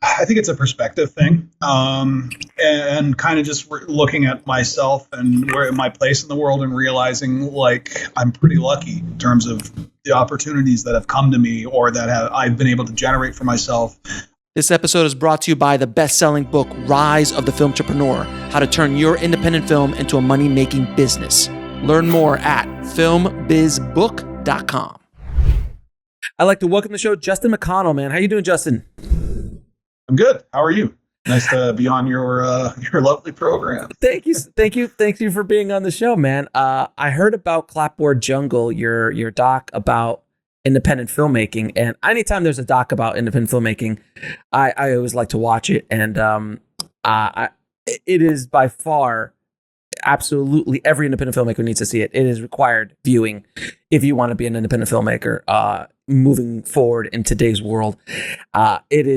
I think it's a perspective thing, and kind of just looking at myself and where my place in the world, and realizing like I'm pretty lucky in terms of the opportunities that have come to me or that I've been able to generate for myself. This episode is brought to you by the best-selling book, Rise of the Film Entrepreneur, How to Turn Your Independent Film into a Money-Making Business. Learn more at filmbizbook.com. I'd like to welcome to the show Justin McConnell, man. How you doing, Justin? I'm good. How are you? Nice to be on your lovely program. Thank you for being on the show, man. I heard about Clapboard Jungle, your doc about independent filmmaking, and anytime there's a doc about independent filmmaking, I always like to watch it, and it is by far absolutely every independent filmmaker needs to see it. It is required viewing if you want to be an independent filmmaker moving forward in today's world. It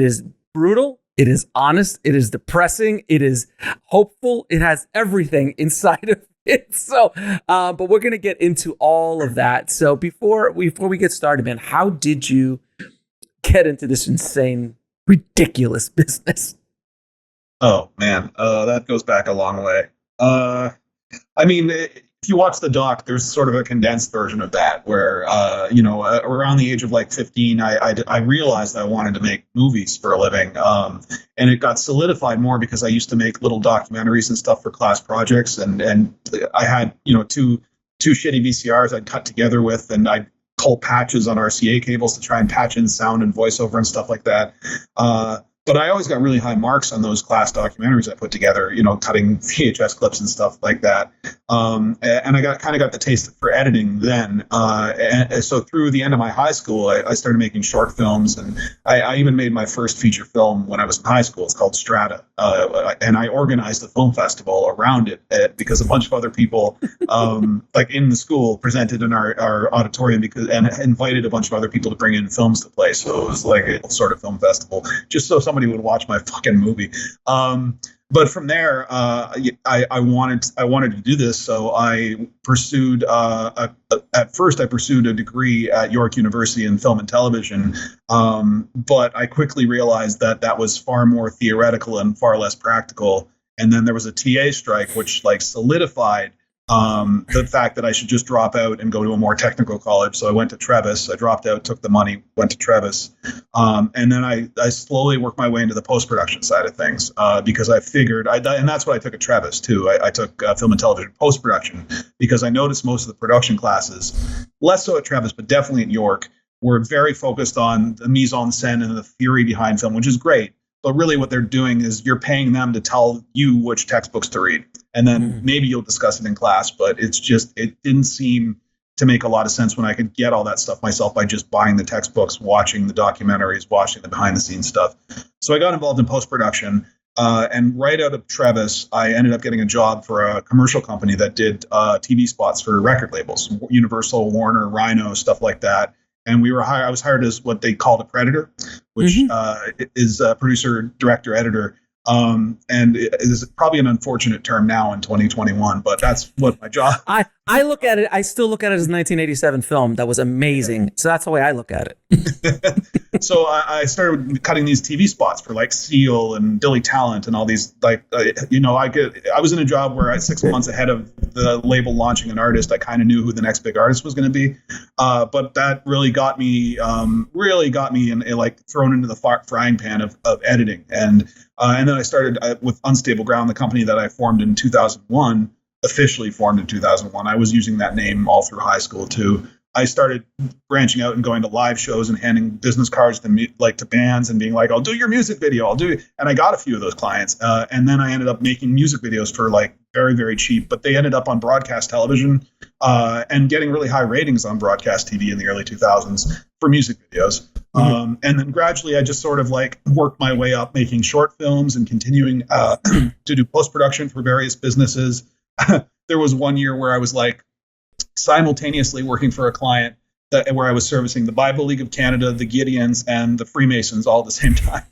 is brutal. It is honest. It is depressing. It is hopeful. It has everything inside of it. So, but we're going to get into all of that. So before we get started, man, how did you get into this insane, ridiculous business? Oh man, that goes back a long way. I mean, if you watch the doc, there's sort of a condensed version of that where, around the age of like 15, I realized I wanted to make movies for a living. And it got solidified more because I used to make little documentaries and stuff for class projects. And I had, two shitty VCRs I'd cut together with, and I'd pull patches on RCA cables to try and patch in sound and voiceover and stuff like that. But I always got really high marks on those class documentaries I put together, cutting VHS clips and stuff like that. And I got the taste for editing then. And so through the end of my high school, I started making short films, and I even made my first feature film when I was in high school. It's called Strata. And I organized a film festival around it because a bunch of other people, like in the school, presented in our auditorium and invited a bunch of other people to bring in films to play. So it was like a sort of film festival, just so somebody would watch my fucking movie. But from there, I wanted to do this, so I pursued. At first, I pursued a degree at York University in film and television, but I quickly realized that was far more theoretical and far less practical. And then there was a TA strike, which solidified the fact that I should just drop out and go to a more technical college. So I went to Trevis. I dropped out, took the money, went to Trevis. And then I slowly worked my way into the post-production side of things because I figured, and that's what I took at Trevis too. I took film and television post-production because I noticed most of the production classes, less so at Trevis, but definitely at York, were very focused on the mise-en-scène and the theory behind film, which is great. But really what they're doing is you're paying them to tell you which textbooks to read. And then maybe you'll discuss it in class, but it didn't seem to make a lot of sense when I could get all that stuff myself by just buying the textbooks, watching the documentaries, watching the behind the scenes stuff. So I got involved in post-production. And right out of Trevis, I ended up getting a job for a commercial company that did TV spots for record labels, Universal, Warner, Rhino, stuff like that. And I was hired as what they called a predator, which is a producer, director, editor. And it is probably an unfortunate term now in 2021, but that's what my job. I look at it. I still look at it as a 1987 film that was amazing. So that's the way I look at it. So I started cutting these TV spots for like Seal and Dilly Talent and all these I was in a job where 6 months ahead of the label launching an artist, I kind of knew who the next big artist was going to be. But that really got me in like thrown into the frying pan of editing. And then I started with Unstable Ground, the company that I formed in 2001, officially formed in 2001. I was using that name all through high school too. I started branching out and going to live shows and handing business cards to bands and being like, I'll do your music video. I'll do it. And I got a few of those clients. And then I ended up making music videos for like very, very cheap, but they ended up on broadcast television and getting really high ratings on broadcast TV in the early 2000s for music videos. And then gradually I just sort of like worked my way up making short films and continuing to do post-production for various businesses. There was one year where I was like simultaneously working for a client where I was servicing the Bible League of Canada, the Gideons, and the Freemasons all at the same time,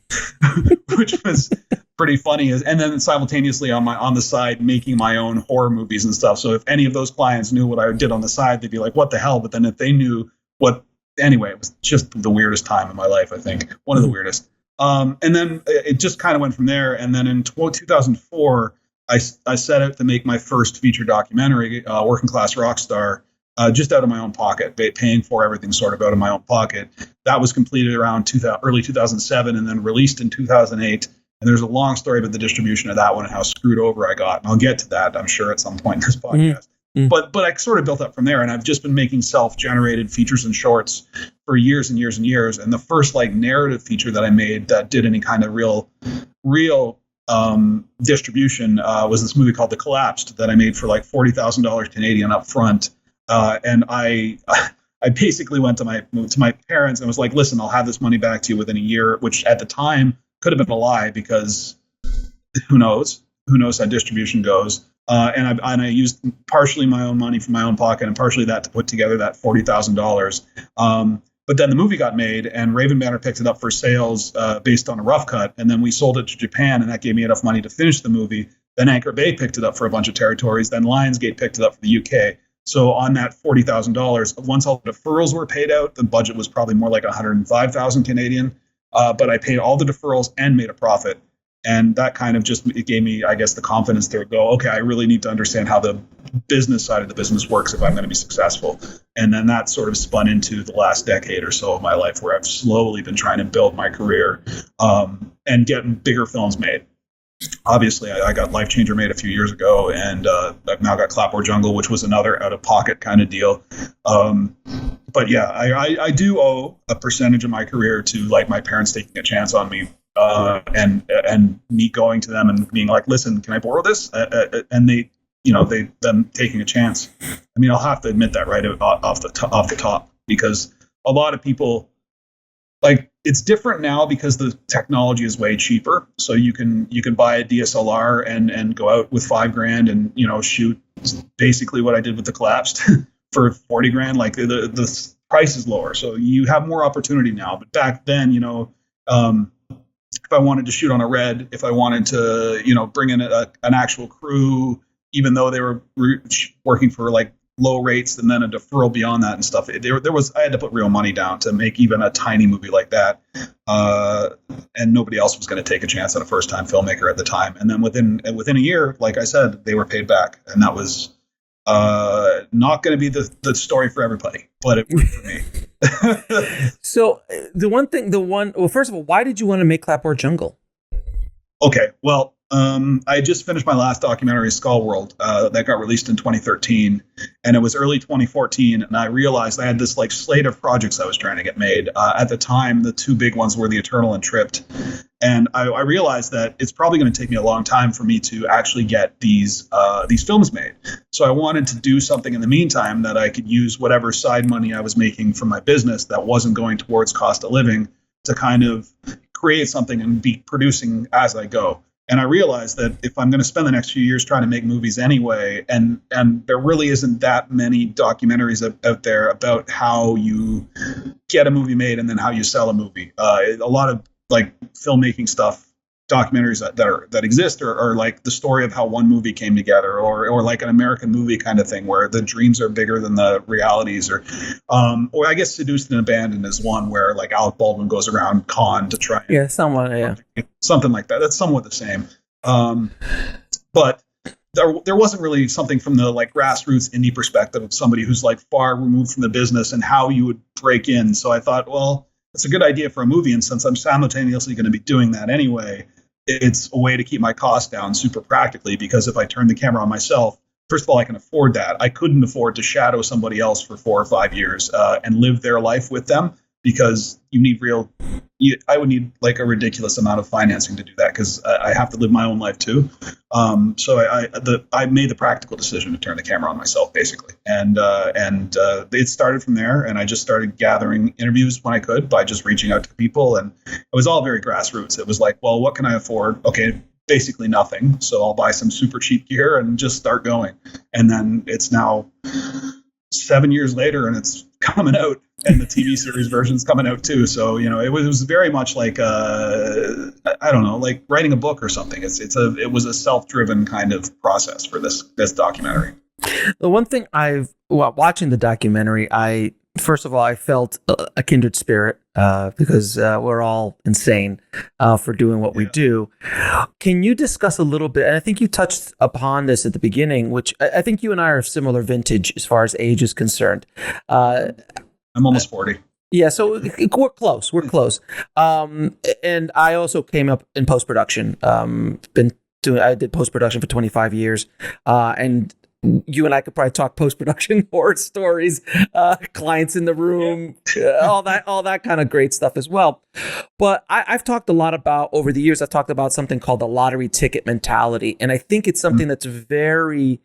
which was pretty funny. And then simultaneously on the side making my own horror movies and stuff. So if any of those clients knew what I did on the side, they'd be like, "What the hell?" But then if they knew what anyway, it was just the weirdest time in my life, I think. One of the weirdest. And then it just kind of went from there. And then in 2004, I set out to make my first feature documentary, Working Class Rockstar, just out of my own pocket, paying for everything sort of out of my own pocket. That was completed around early 2007 and then released in 2008. And there's a long story about the distribution of that one and how screwed over I got. And I'll get to that, I'm sure, at some point in this podcast. Mm-hmm. But I sort of built up from there, and I've just been making self-generated features and shorts for years and years and years. And the first like narrative feature that I made that did any kind of real distribution was this movie called The Collapsed that I made for like $40,000 Canadian up front. And I basically went to my parents and was like, listen, I'll have this money back to you within a year, which at the time could have been a lie because who knows how distribution goes. And I used partially my own money from my own pocket and partially that to put together that $40,000. But then the movie got made and Raven Banner picked it up for sales based on a rough cut. And then we sold it to Japan and that gave me enough money to finish the movie. Then Anchor Bay picked it up for a bunch of territories. Then Lionsgate picked it up for the UK. So on that $40,000, once all the deferrals were paid out, the budget was probably more like 105,000 Canadian. But I paid all the deferrals and made a profit. And that kind of it gave me, I guess, the confidence to go, okay, I really need to understand how the business side of the business works if I'm going to be successful. And then that sort of spun into the last decade or so of my life where I've slowly been trying to build my career and get bigger films made. Obviously, I got Lifechanger made a few years ago, and I've now got Clapboard Jungle, which was another out-of-pocket kind of deal. But yeah, I do owe a percentage of my career to like my parents taking a chance on me. And me going to them and being like, listen, can I borrow this? And them taking a chance. I mean, I'll have to admit that right off the top, because a lot of people, like, it's different now because the technology is way cheaper. So you can buy a DSLR and go out with $5,000 and, shoot basically what I did with The Collapsed for $40,000. Like the price is lower. So you have more opportunity now. But back then, if I wanted to shoot on a red, if I wanted to, bring in an actual crew, even though they were working for like low rates and then a deferral beyond that and stuff, I had to put real money down to make even a tiny movie like that. And nobody else was going to take a chance on a first time filmmaker at the time. And then within a year, like I said, they were paid back. And that was not going to be the story for everybody, but it worked for me. So first of all, why did you want to make Clapboard Jungle? Okay, well, I just finished my last documentary, Skull World, that got released in 2013, and it was early 2014, and I realized I had this like slate of projects I was trying to get made. At the time, the two big ones were The Eternal and Tripped, and I realized that it's probably going to take me a long time for me to actually get these films made. So I wanted to do something in the meantime that I could use whatever side money I was making from my business that wasn't going towards cost of living to kind of create something and be producing as I go. And I realized that if I'm going to spend the next few years trying to make movies anyway, and there really isn't that many documentaries out there about how you get a movie made and then how you sell a movie. A lot of like filmmaking stuff, documentaries that exist are like the story of how one movie came together, or like an American movie kind of thing where the dreams are bigger than the realities, or I guess Seduced and Abandoned is one where like Alec Baldwin goes around con to try something like that. That's somewhat the same. But there wasn't really something from the like grassroots indie perspective of somebody who's like far removed from the business and how you would break in. So I thought, well, it's a good idea for a movie. And since I'm simultaneously going to be doing that anyway, it's a way to keep my costs down super practically, because if I turn the camera on myself, first of all, I can afford that. I couldn't afford to shadow somebody else for 4 or 5 years and live their life with them, because I would need like a ridiculous amount of financing to do that, because I have to live my own life too. So I made the practical decision to turn the camera on myself, basically. And it started from there, and I just started gathering interviews when I could by just reaching out to people. And it was all very grassroots. It was like, well, what can I afford? Okay, basically nothing. So I'll buy some super cheap gear and just start going. And then it's now 7 years later, and it's coming out, and the TV series version's coming out too. So, it was very much like, I don't know, like writing a book or something. It was a self-driven kind of process for this documentary. The one thing watching the documentary, I First of all, I felt a kindred spirit because we're all insane for doing what we do. Can you discuss a little bit, and I think you touched upon this at the beginning, which I think you and I are of similar vintage as far as age is concerned. I'm almost 40. Yeah, so we're close. We're close. And I also came up in post-production. I did post-production for 25 years. And you and I could probably talk post-production horror stories, clients in the room, all that kind of great stuff as well. But I've talked a lot about, over the years, I've talked about something called the lottery ticket mentality. And I think it's something that's very,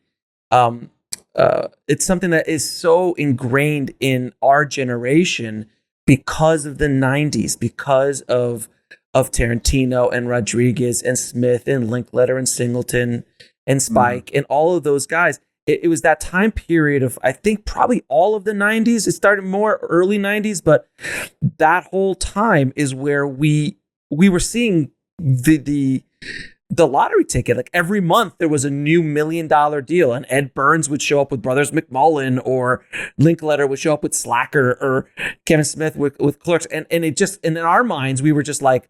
it's something that is so ingrained in our generation because of the 90s, because of Tarantino and Rodriguez and Smith and Linklater and Singleton and Spike and all of those guys. It was that time period of, I think, probably all of the 90s. It started more early 90s, but that whole time is where we were seeing the lottery ticket. Like every month there was a new $1 million deal, and Ed Burns would show up with Brothers McMullen, or Linklater would show up with Slacker, or Kevin Smith with Clerks. And it just, and in our minds, we were just like,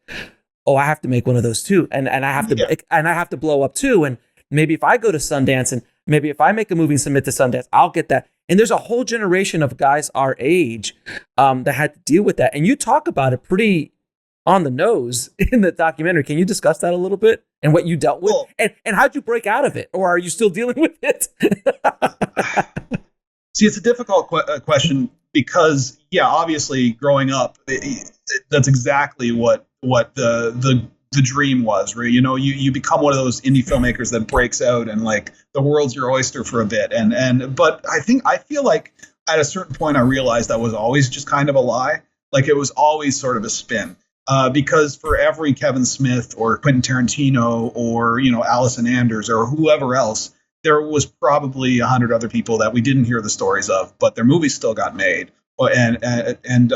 oh, I have to make one of those too. And I have to blow up too. And maybe if I go to Sundance, and maybe if I make a movie and submit to Sundance, I'll get that. And there's a whole generation of guys our age that had to deal with that. And you talk about it pretty on the nose in the documentary. Can you discuss that a little bit and what you dealt with? Well, and how'd you break out of it? Or are you still dealing with it? See, it's a difficult question because, obviously growing up, that's exactly what the dream was, right? You know, you become one of those indie filmmakers that breaks out and like the world's your oyster for a bit. But I feel like at a certain point I realized that was always just kind of a lie. Like it was always sort of a spin. Because for every Kevin Smith or Quentin Tarantino or, Allison Anders or whoever else, there was probably 100 other people that we didn't hear the stories of, but their movies still got made. And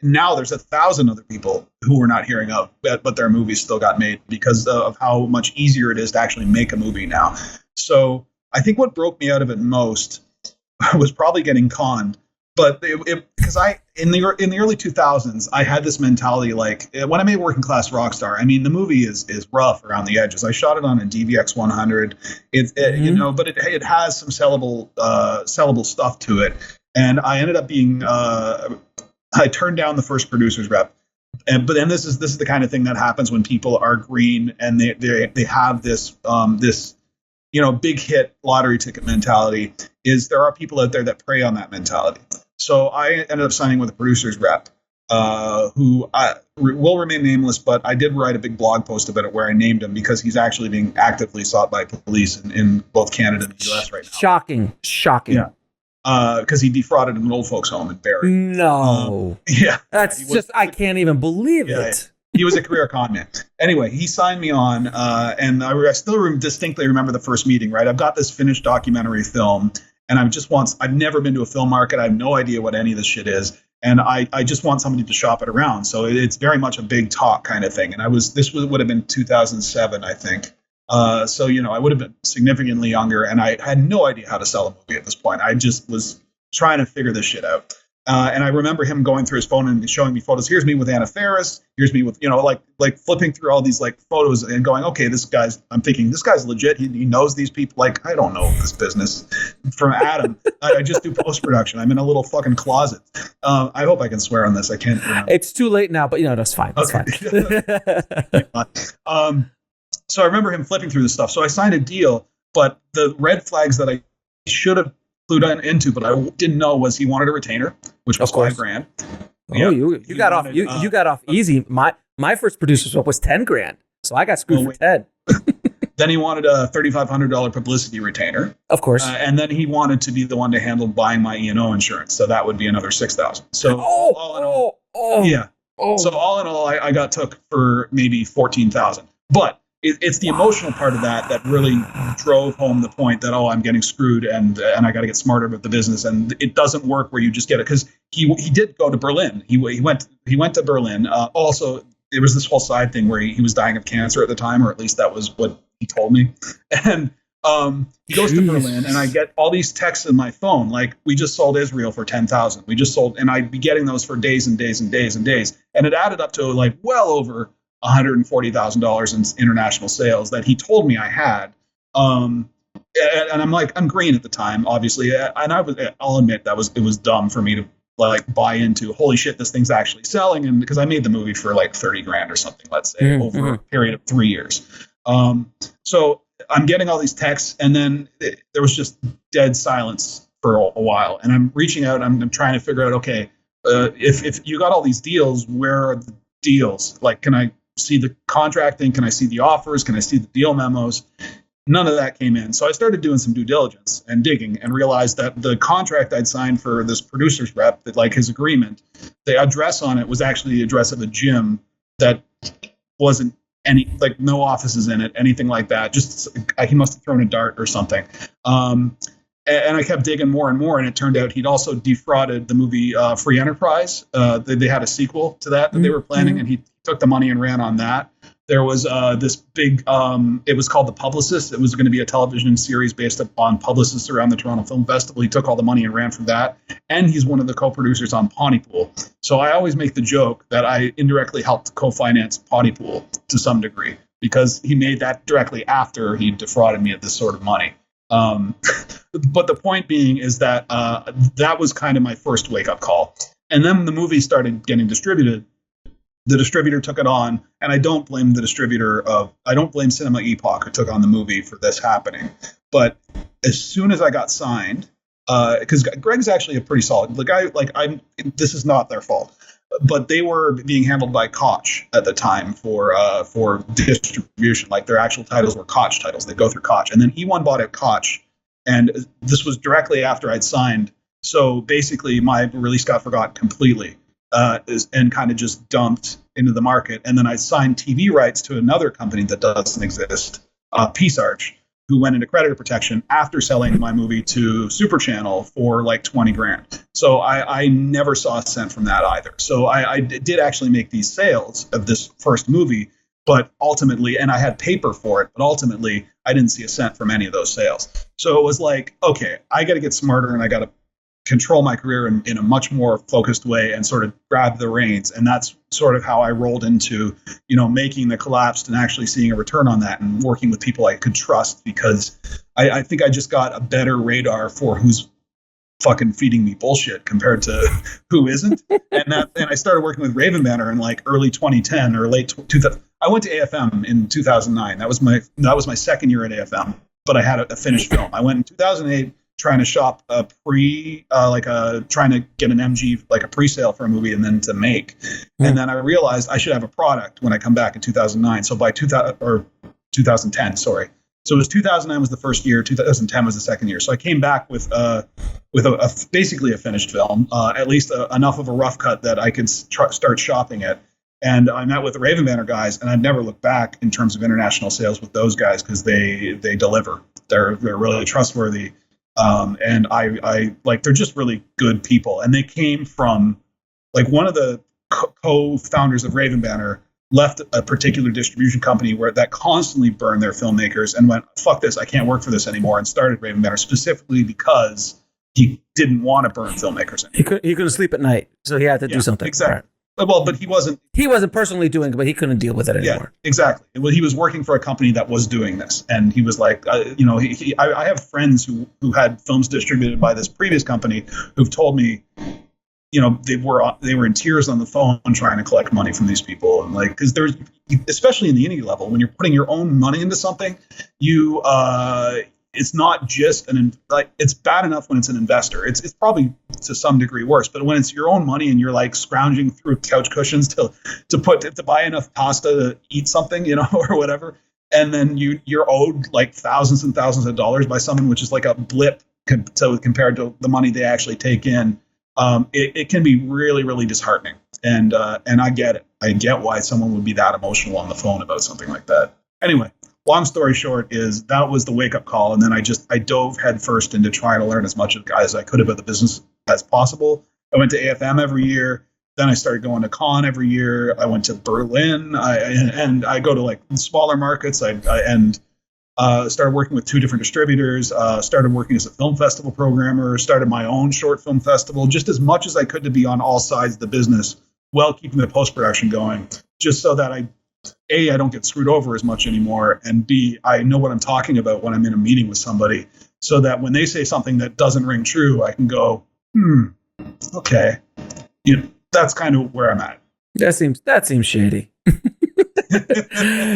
now there's 1,000 other people who we're not hearing of, but their movies still got made because of how much easier it is to actually make a movie now. So I think what broke me out of it most was probably getting conned. But because in the early 2000s, I had this mentality like when I made Working Class Rockstar, I mean, the movie is rough around the edges. I shot it on a DVX 100, but it has some sellable stuff to it. And I ended up being I turned down the first producer's rep. But then this is the kind of thing that happens when people are green and they have this big hit lottery ticket mentality. Is there are people out there that prey on that mentality. So I ended up signing with a producer's rep who will remain nameless, but I did write a big blog post about it where I named him because he's actually being actively sought by police in both Canada and the U.S. right now. Shocking. Yeah. Because he defrauded an old folks home in Barrie. No. That's just, I can't even believe it. He was a career con man. Anyway, he signed me on, and I still distinctly remember the first meeting, right? I've got this finished documentary film, and I've never been to a film market. I have no idea what any of this shit is. And I just want somebody to shop it around. So it's very much a big talk kind of thing. And would have been 2007, I think. So, I would have been significantly younger, and I had no idea how to sell a movie at this point. I just was trying to figure this shit out. And I remember him going through his phone and showing me photos. Here's me with Anna Faris. Here's me with, like flipping through all these like photos and going, okay, I'm thinking this guy's legit. He knows these people. Like, I don't know this business from Adam. I just do post-production. I'm in a little fucking closet. I hope I can swear on this. I can't. It's too late now, but that's fine. That's fine. So I remember him flipping through this stuff. So I signed a deal, but the red flags that I should have clued into, but I didn't know was he wanted a retainer, which was $5,000. Oh, you got off. You got off easy. My first producer's swap was $10,000, so I got screwed for 10. Then he wanted a $3,500 publicity retainer, of course, and then he wanted to be the one to handle buying my E&O insurance, so that would be another $6,000. So So all in all, I got took for maybe $14,000, but. It's the emotional part of that really drove home the point that, I'm getting screwed and I got to get smarter about the business. And it doesn't work where you just get it, because he did go to Berlin. He went to Berlin. Also, there was this whole side thing where he was dying of cancer at the time, or at least that was what he told me. And He goes to Berlin, and I get all these texts in my phone, like, we just sold Israel for 10,000. We just sold, and I'd be getting those for days and days and days and days. And it added up to like well over $140,000 in international sales that he told me I had. And I'm like, I'm green at the time, obviously. And I'll admit it was dumb for me to like buy into, holy shit, this thing's actually selling. And because I made the movie for like 30 grand or something, let's say, over a period of 3 years. So I'm getting all these texts, and then there was just dead silence for a while. And I'm reaching out, I'm trying to figure out, okay, if you got all these deals, where are the deals? Like, can I see the contracting? Can I see the offers? Can I see the deal memos? None of that came in. So I started doing some due diligence and digging, and realized that the contract I'd signed for this producer's rep, that like his agreement, the address on it was actually the address of a gym that wasn't any, like, no offices in it, anything like that. Just he must have thrown a dart or something. And I kept digging more and more, and it turned out he'd also defrauded the movie Free Enterprise. They had a sequel to that they were planning, and he took the money and ran on that. There was this big, it was called The Publicist. It was going to be a television series based upon publicists around the Toronto Film Festival. He took all the money and ran from that. And he's one of the co-producers on Pontypool. So I always make the joke that I indirectly helped co-finance Pontypool to some degree, because he made that directly after he defrauded me of this sort of money. But the point being is that that was kind of my first wake-up call. And then the movie started getting distributed. The distributor took it on, and I don't blame the distributor I don't blame Cinema Epoch, who took on the movie, for this happening. But as soon as I got signed, because Greg's actually a pretty solid, the guy, like, this is not their fault, but they were being handled by Koch at the time for distribution. Like, their actual titles were Koch titles. They go through Koch, and then E1 bought out Koch, and this was directly after I'd signed. So basically, my release got forgotten completely. And kind of just dumped into the market. And then I signed TV rights to another company that doesn't exist, Peace Arch, who went into creditor protection after selling my movie to Super Channel for like 20 grand. So I never saw a cent from that either. So I did actually make these sales of this first movie, but ultimately, and I had paper for it, but ultimately I didn't see a cent from any of those sales. So it was like, okay, I got to get smarter, and I got to control my career in a much more focused way and sort of grab the reins. And that's sort of how I rolled into, making The Collapsed and actually seeing a return on that, and working with people I could trust, because I think I just got a better radar for who's fucking feeding me bullshit compared to who isn't. And I started working with Raven Banner in like early 2010 or late 2000. I went to AFM in 2009. That was my second year at AFM, but I had a finished film. I went in 2008, trying to shop trying to get an MG, like a pre-sale for a movie, and then to make. And then I realized I should have a product when I come back in 2009. So by 2010, sorry. So it was 2009 was the first year, 2010 was the second year. So I came back with basically a finished film, at least enough of a rough cut that I could start shopping it. And I met with the Raven Banner guys, and I've never looked back in terms of international sales with those guys, because they deliver. They're really trustworthy. And I like, they're just really good people. And they came from, like, one of the co-founders of Raven Banner left a particular distribution company that constantly burned their filmmakers, and went, fuck this, I can't work for this anymore, and started Raven Banner specifically because he didn't want to burn filmmakers anymore. He couldn't sleep at night, so he had to do something. Exactly. Right. Well, but he wasn't personally doing it, but he couldn't deal with it anymore. Yeah, exactly. Well, he was working for a company that was doing this, and he was like, I have friends who had films distributed by this previous company who've told me, they were in tears on the phone trying to collect money from these people, and like, because there's, especially in the indie level, when you're putting your own money into something, it's not just it's bad enough when it's an investor. It's probably to some degree worse, but when it's your own money and you're like scrounging through couch cushions to buy enough pasta to eat something, or whatever, and then you're owed like thousands and thousands of dollars by someone, which is like a blip compared to the money they actually take in. It can be really, really disheartening, and I get it. I get why someone would be that emotional on the phone about something like that. Anyway. Long story short is that was the wake-up call, and then I dove headfirst into trying to learn as much as I could about the business as possible. I went to AFM every year. Then I started going to Cannes every year. I went to Berlin, and I go to like smaller markets. And Started working with 2 different distributors, started working as a film festival programmer, started my own short film festival, just as much as I could to be on all sides of the business while keeping the post-production going, just so that I don't get screwed over as much anymore, and B, I know what I'm talking about when I'm in a meeting with somebody, so that when they say something that doesn't ring true, I can go, okay. That's kind of where I'm at. That seems shady.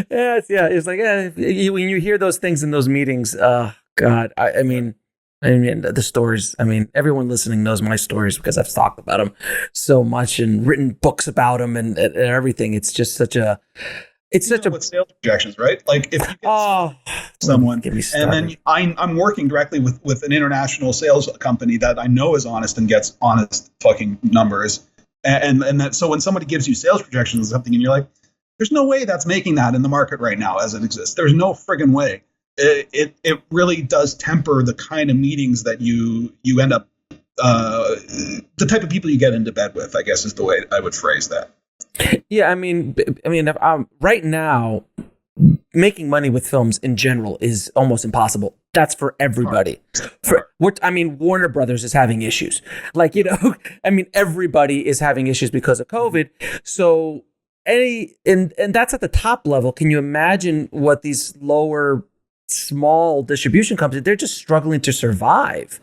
It's like when you hear those things in those meetings, God, I mean the stories. I mean, everyone listening knows my stories because I've talked about them so much and written books about them and everything. It's just such a with sales projections, right? Like if you get someone, and then I'm working directly with an international sales company that I know is honest and gets honest fucking numbers, and that, so when somebody gives you sales projections or something, and you're like, there's no way that's making that in the market right now as it exists. There's no friggin' way. It really does temper the kind of meetings that you end up, the type of people you get into bed with, I guess is the way I would phrase that. Yeah, I mean, right now, making money with films in general is almost impossible. That's for everybody. Warner Brothers is having issues. Everybody is having issues because of COVID. So and that's at the top level. Can you imagine what these lower, small distribution companies, they're just struggling to survive.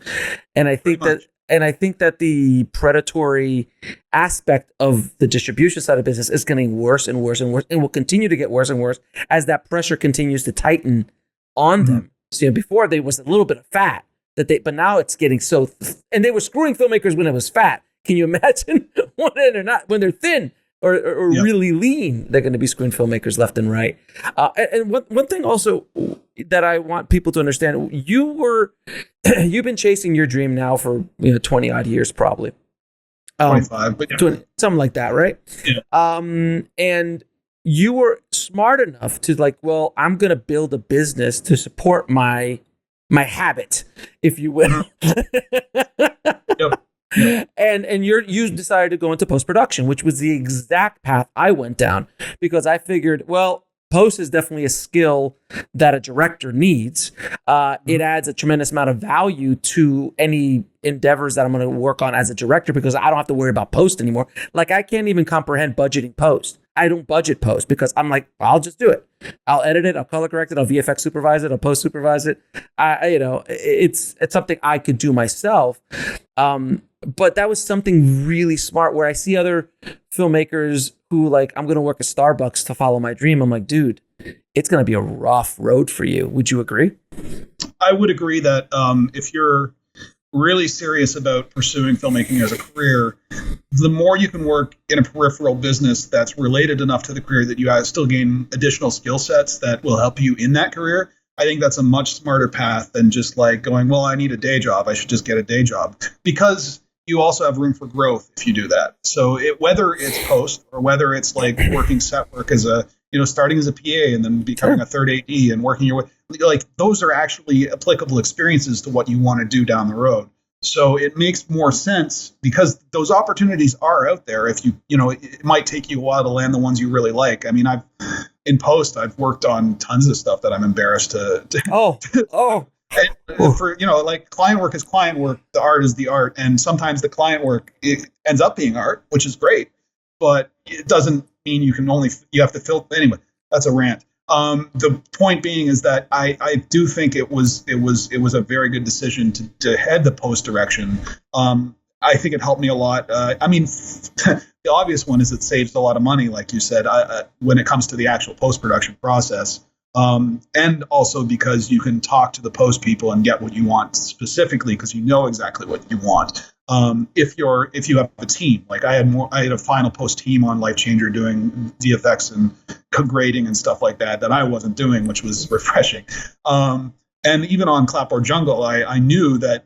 And I think that the predatory aspect of the distribution side of business is getting worse and worse and worse, and will continue to get worse and worse as that pressure continues to tighten on them. So before there was a little bit of fat but now it's getting so, and they were screwing filmmakers when it was fat. Can you imagine when they're thin or really lean? They're going to be screwing filmmakers left and right. And one thing also that I want people to understand, you've been chasing your dream now for 20 odd years, probably 25, but 20, something like that, right? Yeah. And you were smart enough to I'm going to build a business to support my habit, if you will. Yep. And you decided to go into post-production, which was the exact path I went down, because I figured, post is definitely a skill that a director needs. It adds a tremendous amount of value to any endeavors that I'm going to work on as a director, because I don't have to worry about post anymore. Like, I can't even comprehend budgeting post. I don't budget post because I'm like, I'll just do it. I'll edit it. I'll color correct it. I'll VFX supervise it. I'll post supervise it. It's something I could do myself. But that was something really smart, where I see other filmmakers who I'm going to work at Starbucks to follow my dream. I'm like, dude, it's going to be a rough road for you. Would you agree? I would agree that if you're really serious about pursuing filmmaking as a career, the more you can work in a peripheral business that's related enough to the career that you still gain additional skill sets that will help you in that career, I think that's a much smarter path than just going, I need a day job, I should just get a day job. Because you also have room for growth if you do that. So whether it's post or whether it's working set work as starting as a PA and then becoming a third AD and working your way, those are actually applicable experiences to what you want to do down the road. So it makes more sense because those opportunities are out there. If it might take you a while to land the ones you really like. I mean, in post, I've worked on tons of stuff that I'm embarrassed to for client work is client work, the art is the art, and sometimes the client work, it ends up being art, which is great, but it doesn't mean you have to filter. Anyway, that's a rant. The point being is that I do think it was a very good decision to head the post direction. I think it helped me a lot. The obvious one is it saves a lot of money, like you said, when it comes to the actual post-production process. And also because you can talk to the post people and get what you want specifically because you know exactly what you want. If you have a team, I had a final post team on Lifechanger doing VFX and grading and stuff like that I wasn't doing, which was refreshing. And even on Clapboard Jungle, I knew that,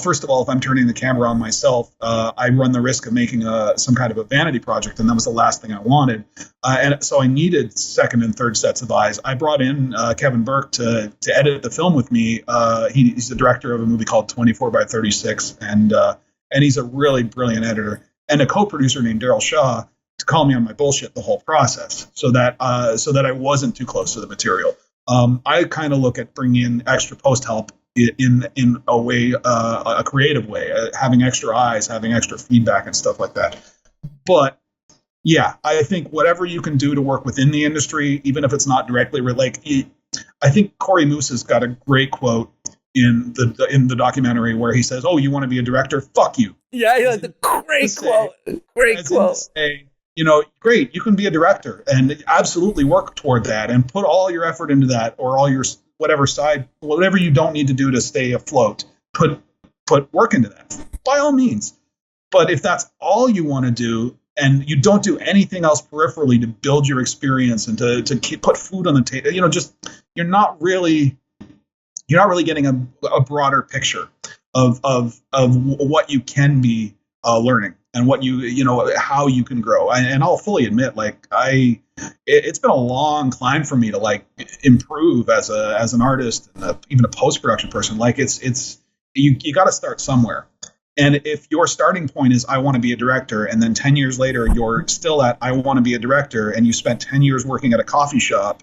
first of all, if I'm turning the camera on myself, I run the risk of making some kind of a vanity project, and that was the last thing I wanted. And so I needed second and third sets of eyes. I brought in Kevin Burke to edit the film with me. He's the director of a movie called 24 by 36, and he's a really brilliant editor. And a co-producer named Daryl Shaw to call me on my bullshit the whole process, so that I wasn't too close to the material. I kind of look at bringing in extra post help in a way, a creative way, having extra eyes, having extra feedback and stuff like that. But yeah, I think whatever you can do to work within the industry, even if it's not directly I think Corey Moose's got a great quote in the documentary where he says, "Oh, you want to be a director? Fuck you." Yeah, the great quote. Great quote. Say, great, you can be a director and absolutely work toward that and put all your effort into that, or all your whatever you don't need to do to stay afloat, put work into that by all means. But if that's all you want to do and you don't do anything else peripherally to build your experience and to put food on the table, you're not really getting a broader picture of what you can be learning and what how you can grow. And I'll fully admit, it's been a long climb for me to improve as an artist and even a post-production person. You got to start somewhere. And if your starting point is I want to be a director, and then 10 years later you're still at I want to be a director, and you spent 10 years working at a coffee shop,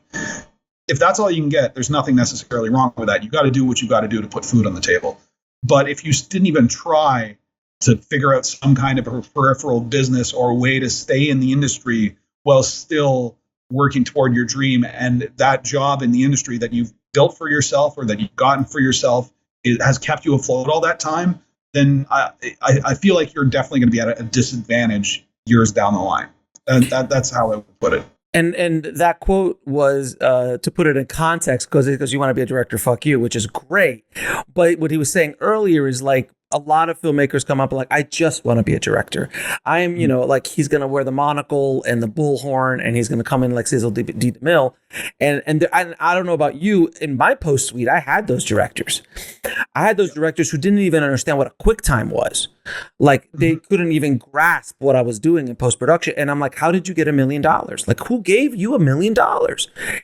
if that's all you can get, there's nothing necessarily wrong with that. You got to do what you got to do to put food on the table. But if you didn't even try to figure out some kind of a peripheral business or way to stay in the industry while still working toward your dream, and that job in the industry that you've built for yourself or that you've gotten for yourself has kept you afloat all that time, then I feel like you're definitely going to be at a disadvantage years down the line. And that's how I would put it. And that quote was, to put it in context, because you want to be a director, fuck you, which is great. But what he was saying earlier is a lot of filmmakers come up I just want to be a director. I'm, he's going to wear the monocle and the bullhorn, and he's going to come in like Cecil D. DeMille. And I don't know about you, in my post suite, I had those directors. I had those directors who didn't even understand what a QuickTime was. They couldn't even grasp what I was doing in post-production. And I'm like, how did you get $1 million? Who gave you $1 million?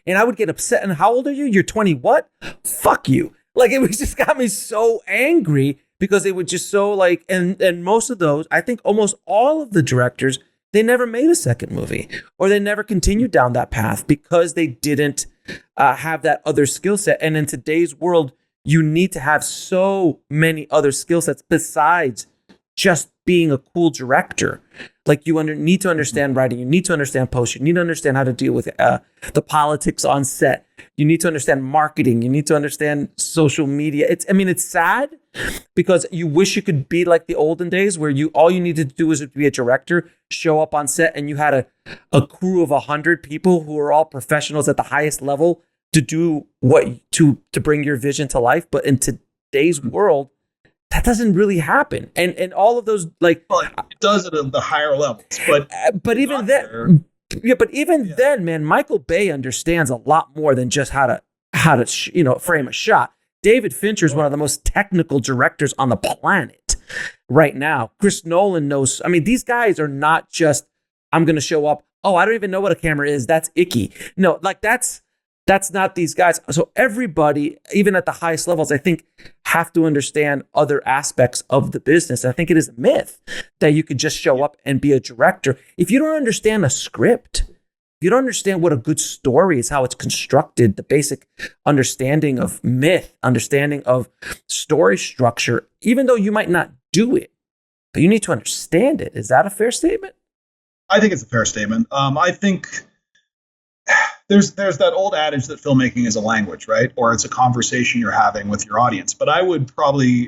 And I would get upset. And how old are you? You're 20 what? Fuck you. It was just got me so angry, because they were just so and most of those, I think almost all of the directors, they never made a second movie, or they never continued down that path because they didn't have that other skill set. And in today's world, you need to have so many other skill sets besides just being a cool director. You need to understand writing. You need to understand post. You need to understand how to deal with the politics on set. You need to understand marketing. You need to understand social media. It's sad, because you wish you could be like the olden days where all you needed to do was to be a director, show up on set, and you had a crew of 100 people who are all professionals at the highest level to do to bring your vision to life. But in today's world, that doesn't really happen. And all of those it does it at the higher levels, but even then, then, man, Michael Bay understands a lot more than just how to frame a shot. David Fincher is one of the most technical directors on the planet right now. Chris Nolan knows. These guys are not just, I'm going to show up. Oh, I don't even know what a camera is. That's icky. No, that's not these guys. So everybody, even at the highest levels, I think, have to understand other aspects of the business. I think it is a myth that you could just show up and be a director. If you don't understand a script, if you don't understand what a good story is, how it's constructed, the basic understanding of myth, understanding of story structure, even though you might not do it, but you need to understand it. Is that a fair statement? I think it's a fair statement. I think there's that old adage that filmmaking is a language, right? Or it's a conversation you're having with your audience. But I would probably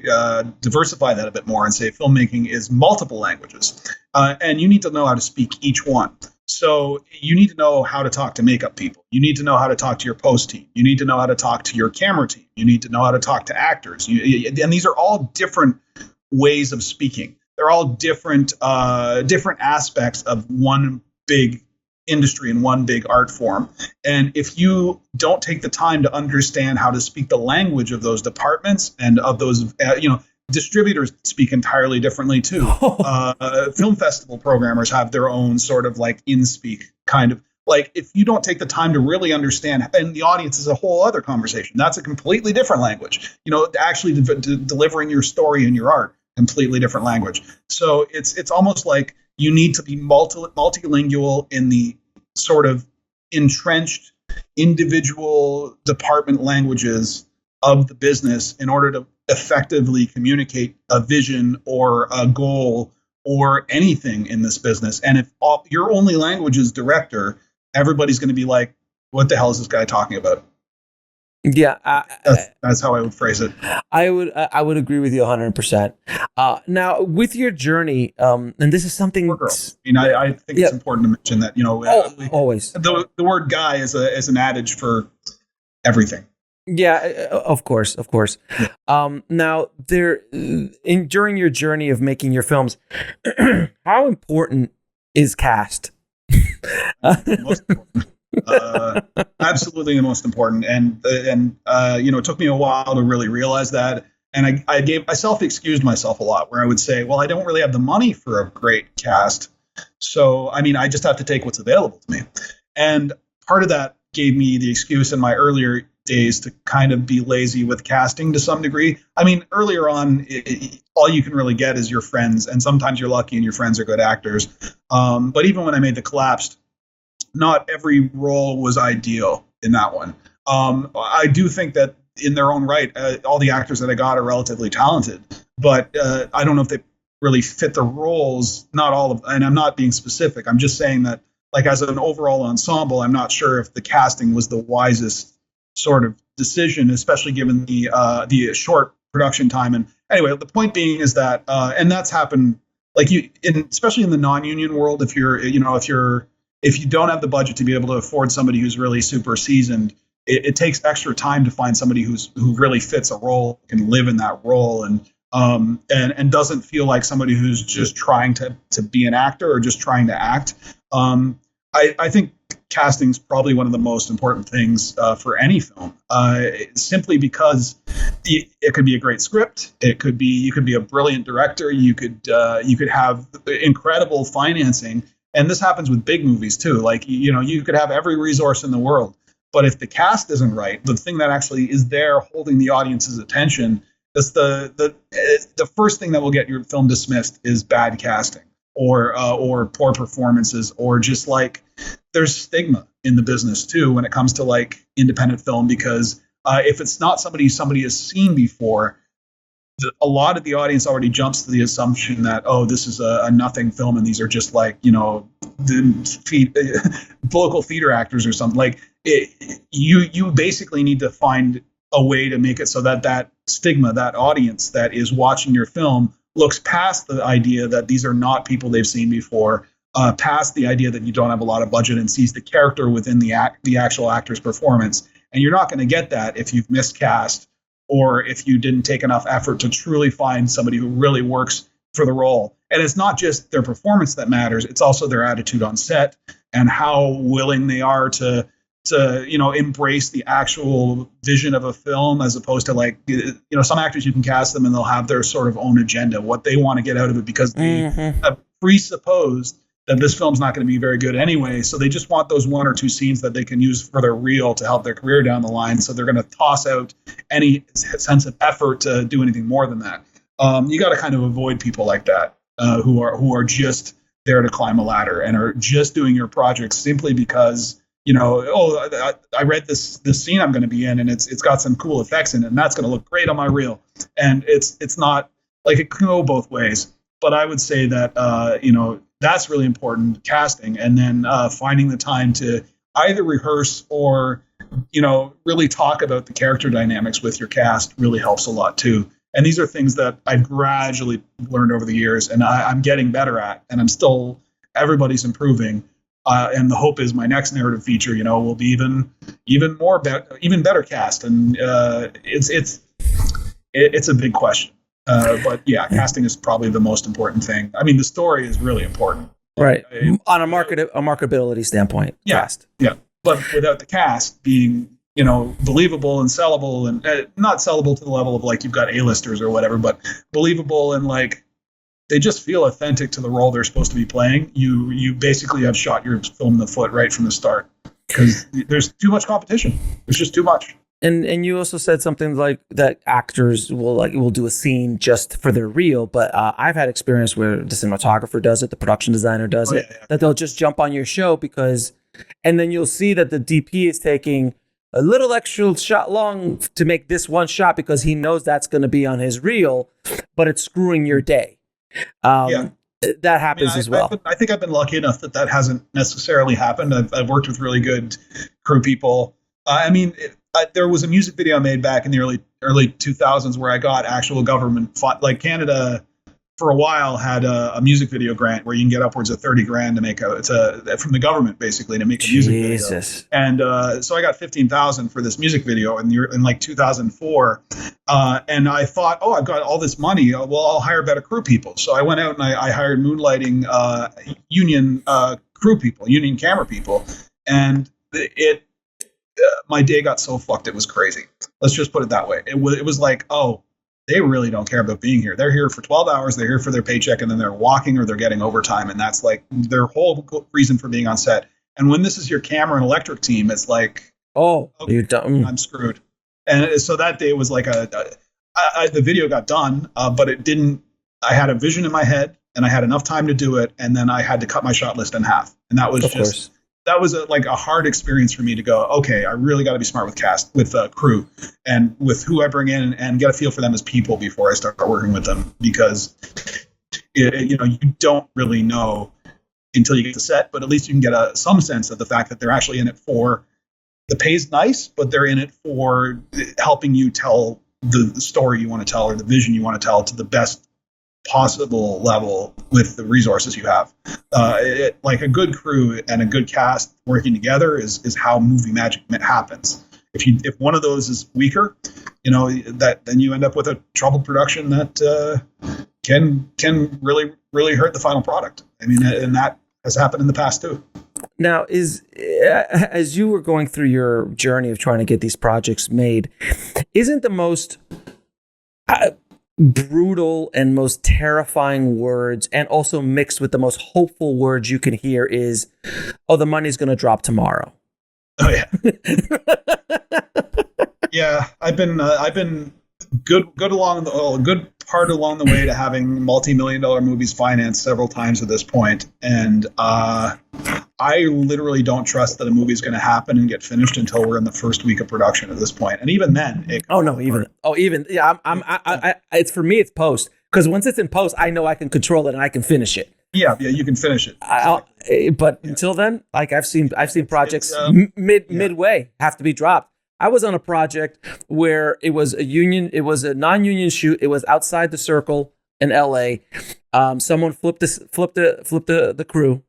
diversify that a bit more and say filmmaking is multiple languages. And you need to know how to speak each one. So you need to know how to talk to makeup people. You need to know how to talk to your post team. You need to know how to talk to your camera team. You need to know how to talk to actors. And these are all different ways of speaking. They're all different aspects of one big industry and one big art form. And if you don't take the time to understand how to speak the language of those departments and of those, distributors speak entirely differently too. Film festival programmers have their own sort of in-speak kind of, if you don't take the time to really understand, and the audience is a whole other conversation. That's a completely different language. Actually delivering your story and your art, completely different language. So it's almost like you need to be multilingual in the sort of entrenched individual department languages of the business in order to effectively communicate a vision or a goal or anything in this business. And if your only language is director, everybody's going to be like, what the hell is this guy talking about? Yeah, that's how I would phrase it. I would agree with you 100%. Now, with your journey, and this is something. I mean, I think it's important to mention that always the word "guy" is an adage for everything. Yeah, of course. Yeah. Now, during your journey of making your films, how important is cast? Most important. Absolutely the most important, and it took me a while to really realize that, and I self-excused myself a lot, where I would say, well, I don't really have the money for a great cast, so I mean, I just have to take what's available to me. And part of that gave me the excuse in my earlier days to kind of be lazy with casting to some degree. I mean, earlier on, all you can really get is your friends, and sometimes you're lucky and your friends are good actors. But even when I made The Collapsed, not every role was ideal in that one. I do think that in their own right, all the actors that I got are relatively talented, but I don't know if they really fit the roles. Not all of, and I'm not being specific. I'm just saying that, like, as an overall ensemble, I'm not sure if the casting was the wisest sort of decision, especially given the short production time. And anyway, the point being is that, and that's happened, like, especially in the non-union world, if you don't have the budget to be able to afford somebody who's really super seasoned, it takes extra time to find somebody who really fits a role, can live in that role, and doesn't feel like somebody who's just trying to be an actor or just trying to act. I think casting is probably one of the most important things for any film, simply because it could be a great script. You could be a brilliant director. You could have incredible financing. And this happens with big movies too. Like, you could have every resource in the world, but if the cast isn't right, the thing that actually is there holding the audience's attention, that's the first thing that will get your film dismissed is bad casting or poor performances, or just, like, there's stigma in the business too when it comes to, like, independent film, because if it's not somebody has seen before, a lot of the audience already jumps to the assumption that, oh, this is a nothing film, and these are just, like, local theater actors or something. Like, you basically need to find a way to make it so that stigma, that audience that is watching your film, looks past the idea that these are not people they've seen before, past the idea that you don't have a lot of budget, and sees the character within the actual actor's performance. And you're not going to get that if you've miscast, or if you didn't take enough effort to truly find somebody who really works for the role. And it's not just their performance that matters, it's also their attitude on set and how willing they are to embrace the actual vision of a film, as opposed to, like, some actors, you can cast them and they'll have their sort of own agenda, what they want to get out of it, because they have presupposed that this film's not going to be very good anyway. So they just want those one or two scenes that they can use for their reel to help their career down the line. So they're going to toss out any sense of effort to do anything more than that. You got to kind of avoid people like that, who are just there to climb a ladder and are just doing your projects simply because, I read this scene I'm going to be in, and it's got some cool effects in it, and that's going to look great on my reel. And it's not, like, it can go both ways. But I would say that, that's really important, casting, and then finding the time to either rehearse or, really talk about the character dynamics with your cast really helps a lot too. And these are things that I've gradually learned over the years, and I'm getting better at, and everybody's improving. And the hope is my next narrative feature, will be even better cast. And it's a big question. But yeah, casting is probably the most important thing. I mean, the story is really important, right? On a marketability standpoint, yeah, cast. Yeah. But without the cast being, believable and sellable, and not sellable to the level of, like, you've got A-listers or whatever, but believable and, like, they just feel authentic to the role they're supposed to be playing, you basically have shot your film in the foot right from the start, because there's too much competition. There's just too much. And you also said something like that actors will do a scene just for their reel, but I've had experience where the cinematographer does it, the production designer does it, that they'll just jump on your show because And then you'll see that the DP is taking a little extra shot long to make this one shot because he knows that's going to be on his reel, but it's screwing your day. That happens as well. I think I've been lucky enough that hasn't necessarily happened. I've worked with really good crew people. There was a music video I made back in the early 2000s where I got actual government like Canada for a while had a music video grant where you can get upwards of $30,000 to make from the government basically to make a music video. And so I got $15,000 for this music video in like 2004. And I thought, I've got all this money. Well, I'll hire better crew people. So I went out and I hired moonlighting union crew people, union camera people. And my day got so fucked. It was crazy. Let's just put it that way. It was like, they really don't care about being here. They're here for 12 hours. They're here for their paycheck, and then they're walking or they're getting overtime. And that's like their whole reason for being on set. And when this is your camera and electric team, it's like, you're done. I'm screwed. And so that day was like the video got done, but it didn't. I had a vision in my head, and I had enough time to do it, and then I had to cut my shot list in half. And that was that was a hard experience for me to go, okay, I really got to be smart with crew and with who I bring in and get a feel for them as people before I start working with them, because you don't really know until you get to set, but at least you can get some sense of the fact that they're actually in it for the pay's nice, but they're in it for helping you tell the story you want to tell or the vision you want to tell to the best possible level with the resources you have. Like a good crew and a good cast working together is how movie magic happens. If one of those is weaker, then you end up with a troubled production that can really hurt the final product. And that has happened in the past too. Now, as you were going through your journey of trying to get these projects made, isn't the most brutal and most terrifying words, and also mixed with the most hopeful words you can hear, is, the money's going to drop tomorrow? Oh yeah. Yeah, I've been good part along the way to having multi-million-dollar movies financed several times at this point, and I literally don't trust that a movie is going to happen and get finished until we're in the first week of production at this point. And even then, it's for me, it's post, because once it's in post, I know I can control it and I can finish it. Yeah, you can finish it. But until then, like I've seen projects midway have to be dropped. I was on a project where it was a non-union shoot. It was outside the circle in LA. Someone flipped the crew.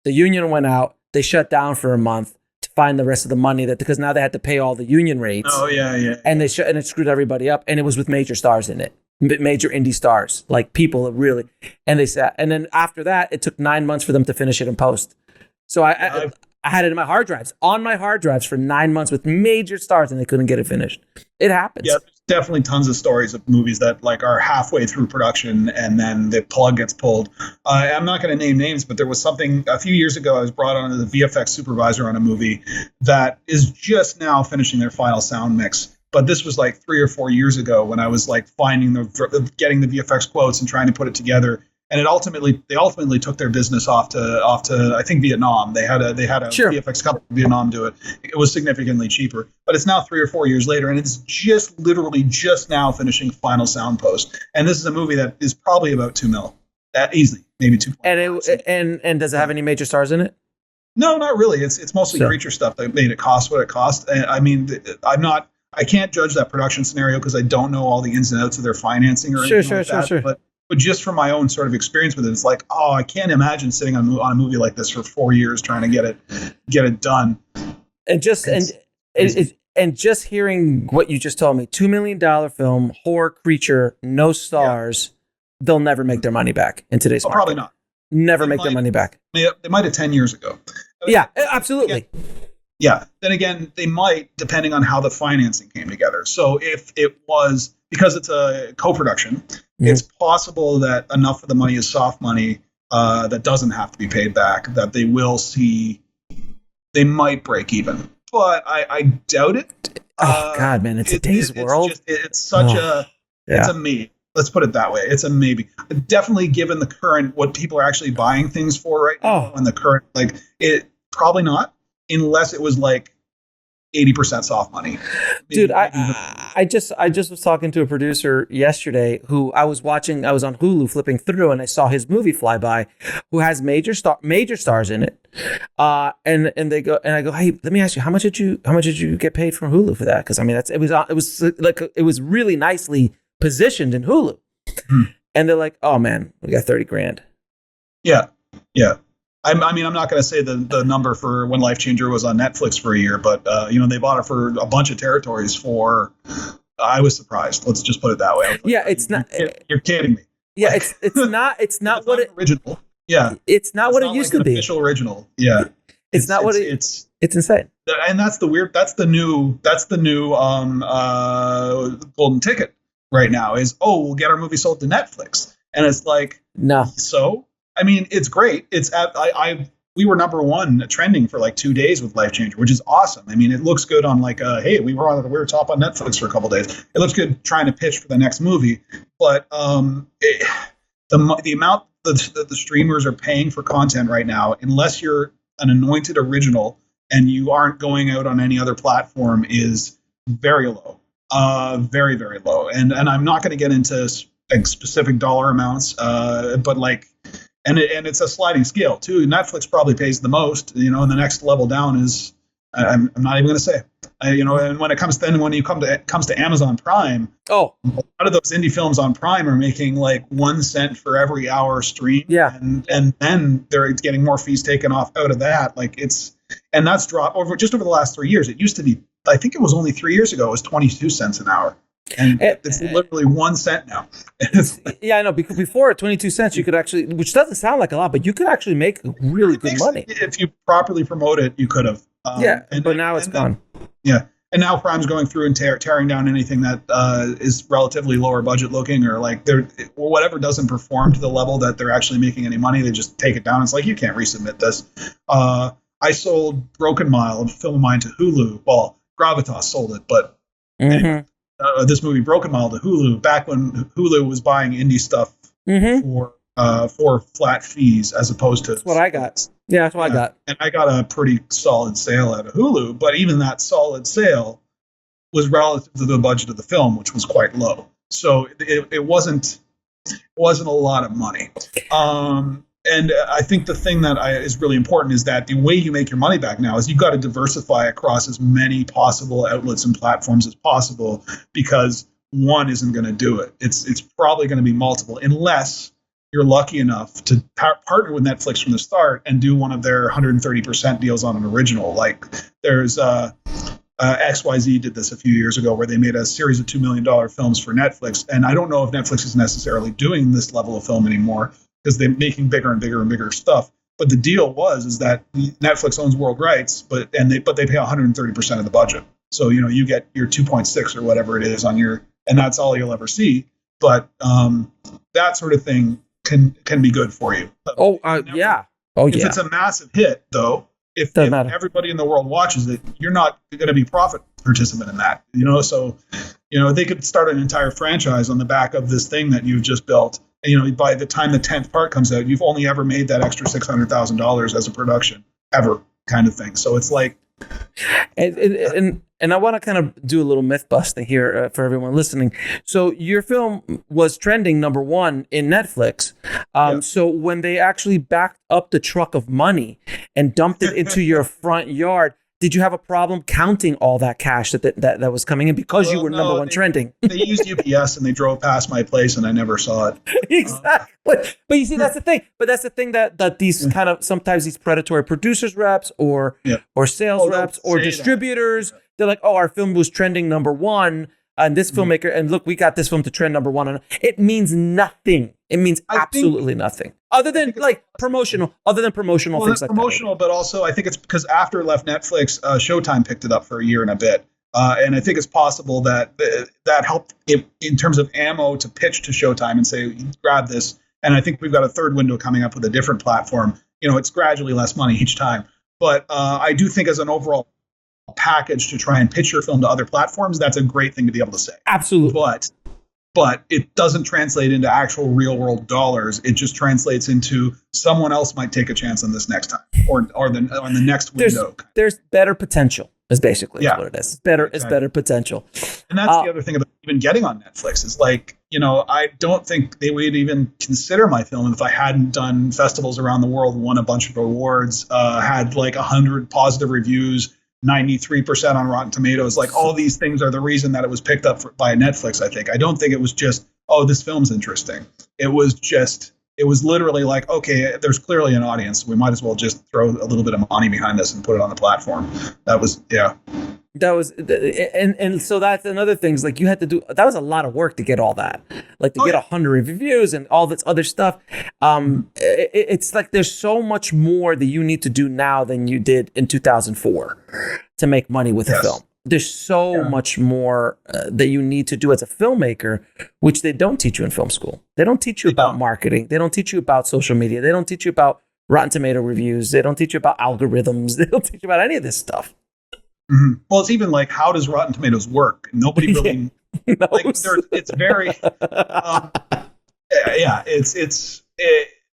The union went out. They shut down for a month to find the rest of the money because now they had to pay all the union rates. Oh yeah. And and it screwed everybody up. And it was with major stars in it, major indie stars, like people that really. And they sat. And then after that, it took 9 months for them to finish it in post. So I had it in my hard drives, for 9 months with major stars, and they couldn't get it finished. It happens. Yeah, there's definitely tons of stories of movies that are halfway through production and then the plug gets pulled. I'm not going to name names, but there was something a few years ago. I was brought on as the VFX supervisor on a movie that is just now finishing their final sound mix. But this was like 3 or 4 years ago when I was like getting the VFX quotes and trying to put it together. And they ultimately took their business off to I think Vietnam. They had a VFX company in Vietnam do it. It was significantly cheaper, but it's now 3 or 4 years later, and it's just literally just now finishing final sound post. And this is a movie that is probably about $2 million, that easily, maybe 2. And does it have any major stars in it? No, not really. It's mostly creature stuff that made it cost what it cost. And I can't judge that production scenario because I don't know all the ins and outs of their financing or anything like that. Sure. But just from my own sort of experience with it, it's like, I can't imagine sitting on a movie like this for 4 years trying to get it done. And just hearing what you just told me, $2 million film, horror creature, no stars, they'll never make their money back in today's market. Probably not. Never make their money back. They might have 10 years ago. Yeah, absolutely. Yeah. Then again, they might, depending on how the financing came together. So if it was, because it's a co-production, it's possible that enough of the money is soft money that doesn't have to be paid back, that they will see, they might break even. But I doubt it. God, man, it's a day's world. It's such it's a maybe. Let's put it that way. It's a maybe. Definitely given the current, what people are actually buying things for right now and the current, it probably not. unless it was like 80% soft money. Dude, I just was talking to a producer yesterday who I was on Hulu flipping through, and I saw his movie fly by, who has major stars in it. And I go, hey, let me ask you, how much did you get paid from Hulu for that? Because I mean, it was really nicely positioned in Hulu. And they're like, oh man, we got $30,000. Yeah. I'm not going to say the number for when Lifechanger was on Netflix for a year, but they bought it for a bunch of territories for. I was surprised. Let's just put it that way. Yeah, it's not. You're kidding me. Yeah, it's not what it original. Yeah, it's not what it used to be. Official original. Yeah, it's not what it's insane. And that's the weird. That's the new golden ticket right now. Is we'll get our movie sold to Netflix, and it's like no. So. I mean, it's great. We were number one trending for like 2 days with Lifechanger, which is awesome. I mean, it looks good on like, hey, we were top on Netflix for a couple of days. It looks good trying to pitch for the next movie, but the amount that the streamers are paying for content right now, unless you're an anointed original and you aren't going out on any other platform, is very low, very very low. And I'm not going to get into like specific dollar amounts, but like. And it's a sliding scale too. Netflix probably pays the most, and the next level down is I'm not even going to say. And when it comes to Amazon Prime, a lot of those indie films on Prime are making like 1 cent for every hour stream. Yeah, and then they're getting more fees taken off out of that. Like that's dropped over the last 3 years. It used to be, I think it was only 3 years ago, it was 22 cents an hour. And it's literally 1 cent now. Yeah, I know. Because before at 22 cents, you could actually, which doesn't sound like a lot, but you could actually make really good money. If you properly promote it, you could have. But now it's gone. Yeah. And now Prime's going through and tearing down anything that is relatively lower budget looking, or like whatever doesn't perform to the level that they're actually making any money, they just take it down. It's like, you can't resubmit this. I sold Broken Mile, a film of mine, to Hulu. Well, Gravitas sold it, but anyway. This movie Broken Mile to Hulu back when Hulu was buying indie stuff for flat fees as opposed to. That's what I got. Yeah, that's what I got. And I got a pretty solid sale out of Hulu, but even that solid sale was relative to the budget of the film, which was quite low. So it wasn't a lot of money. And I think the thing that is really important is that the way you make your money back now is you've got to diversify across as many possible outlets and platforms as possible, because one isn't going to do it. It's probably going to be multiple, unless you're lucky enough to partner with Netflix from the start and do one of their 130% deals on an original. Like there's XYZ did this a few years ago, where they made a series of $2 million films for Netflix. And I don't know if Netflix is necessarily doing this level of film anymore, because they're making bigger and bigger and bigger stuff. But the deal is that Netflix owns world rights, but they pay 130% of the budget. So you get your 2.6 or whatever it is and that's all you'll ever see. But that sort of thing can be good for you. Yeah. If it's a massive hit, though, if everybody in the world watches it, you're not going to be profit participant in that. So they could start an entire franchise on the back of this thing that you've just built. By the time the 10th part comes out, you've only ever made that extra $600,000 as a production ever, kind of thing. So it's like, and I want to kind of do a little myth busting here for everyone listening. So your film was trending #1 in Netflix. So when they actually backed up the truck of money and dumped it into your front yard, did you have a problem counting all that cash that was coming in because you were #1 trending? They used UPS and they drove past my place and I never saw it. Exactly. But you see, that's the thing. But that's the thing that these kind of sometimes these predatory producers reps or sales reps or distributors, they're like, our film was trending #1. And this filmmaker, and look, we got this film to trend #1. And it means nothing. It means absolutely nothing. Other than promotional things like that. Promotional, but also I think it's because after it left Netflix, Showtime picked it up for a year and a bit. And I think it's possible that helped in terms of ammo to pitch to Showtime and say, grab this. And I think we've got a third window coming up with a different platform. It's gradually less money each time. But I do think as an overall package to try and pitch your film to other platforms, that's a great thing to be able to say. Absolutely. But but it doesn't translate into actual real world dollars. It just translates into someone else might take a chance on this next time, or the next window. There's better potential. Is basically what it is. It's better potential. And that's the other thing about even getting on Netflix is like, I don't think they would even consider my film if I hadn't done festivals around the world, won a bunch of awards, had like 100 positive reviews, 93% on Rotten Tomatoes. Like all these things are the reason that it was picked up by Netflix, I think. I don't think it was just, oh, this film's interesting. It was literally like, okay, there's clearly an audience. We might as well just throw a little bit of money behind this and put it on the platform. That was. And so that's another thing is like you had to do, that was a lot of work to get all that, like to get 100 reviews and all this other stuff. It's like there's so much more that you need to do now than you did in 2004 to make money with a film. There's so much more that you need to do as a filmmaker, which they don't teach you in film school. They don't teach you about marketing. They don't teach you about social media. They don't teach you about Rotten Tomato reviews. They don't teach you about algorithms. They don't teach you about any of this stuff. Mm-hmm. Well, it's even like, how does Rotten Tomatoes work? Nobody really like. It's very,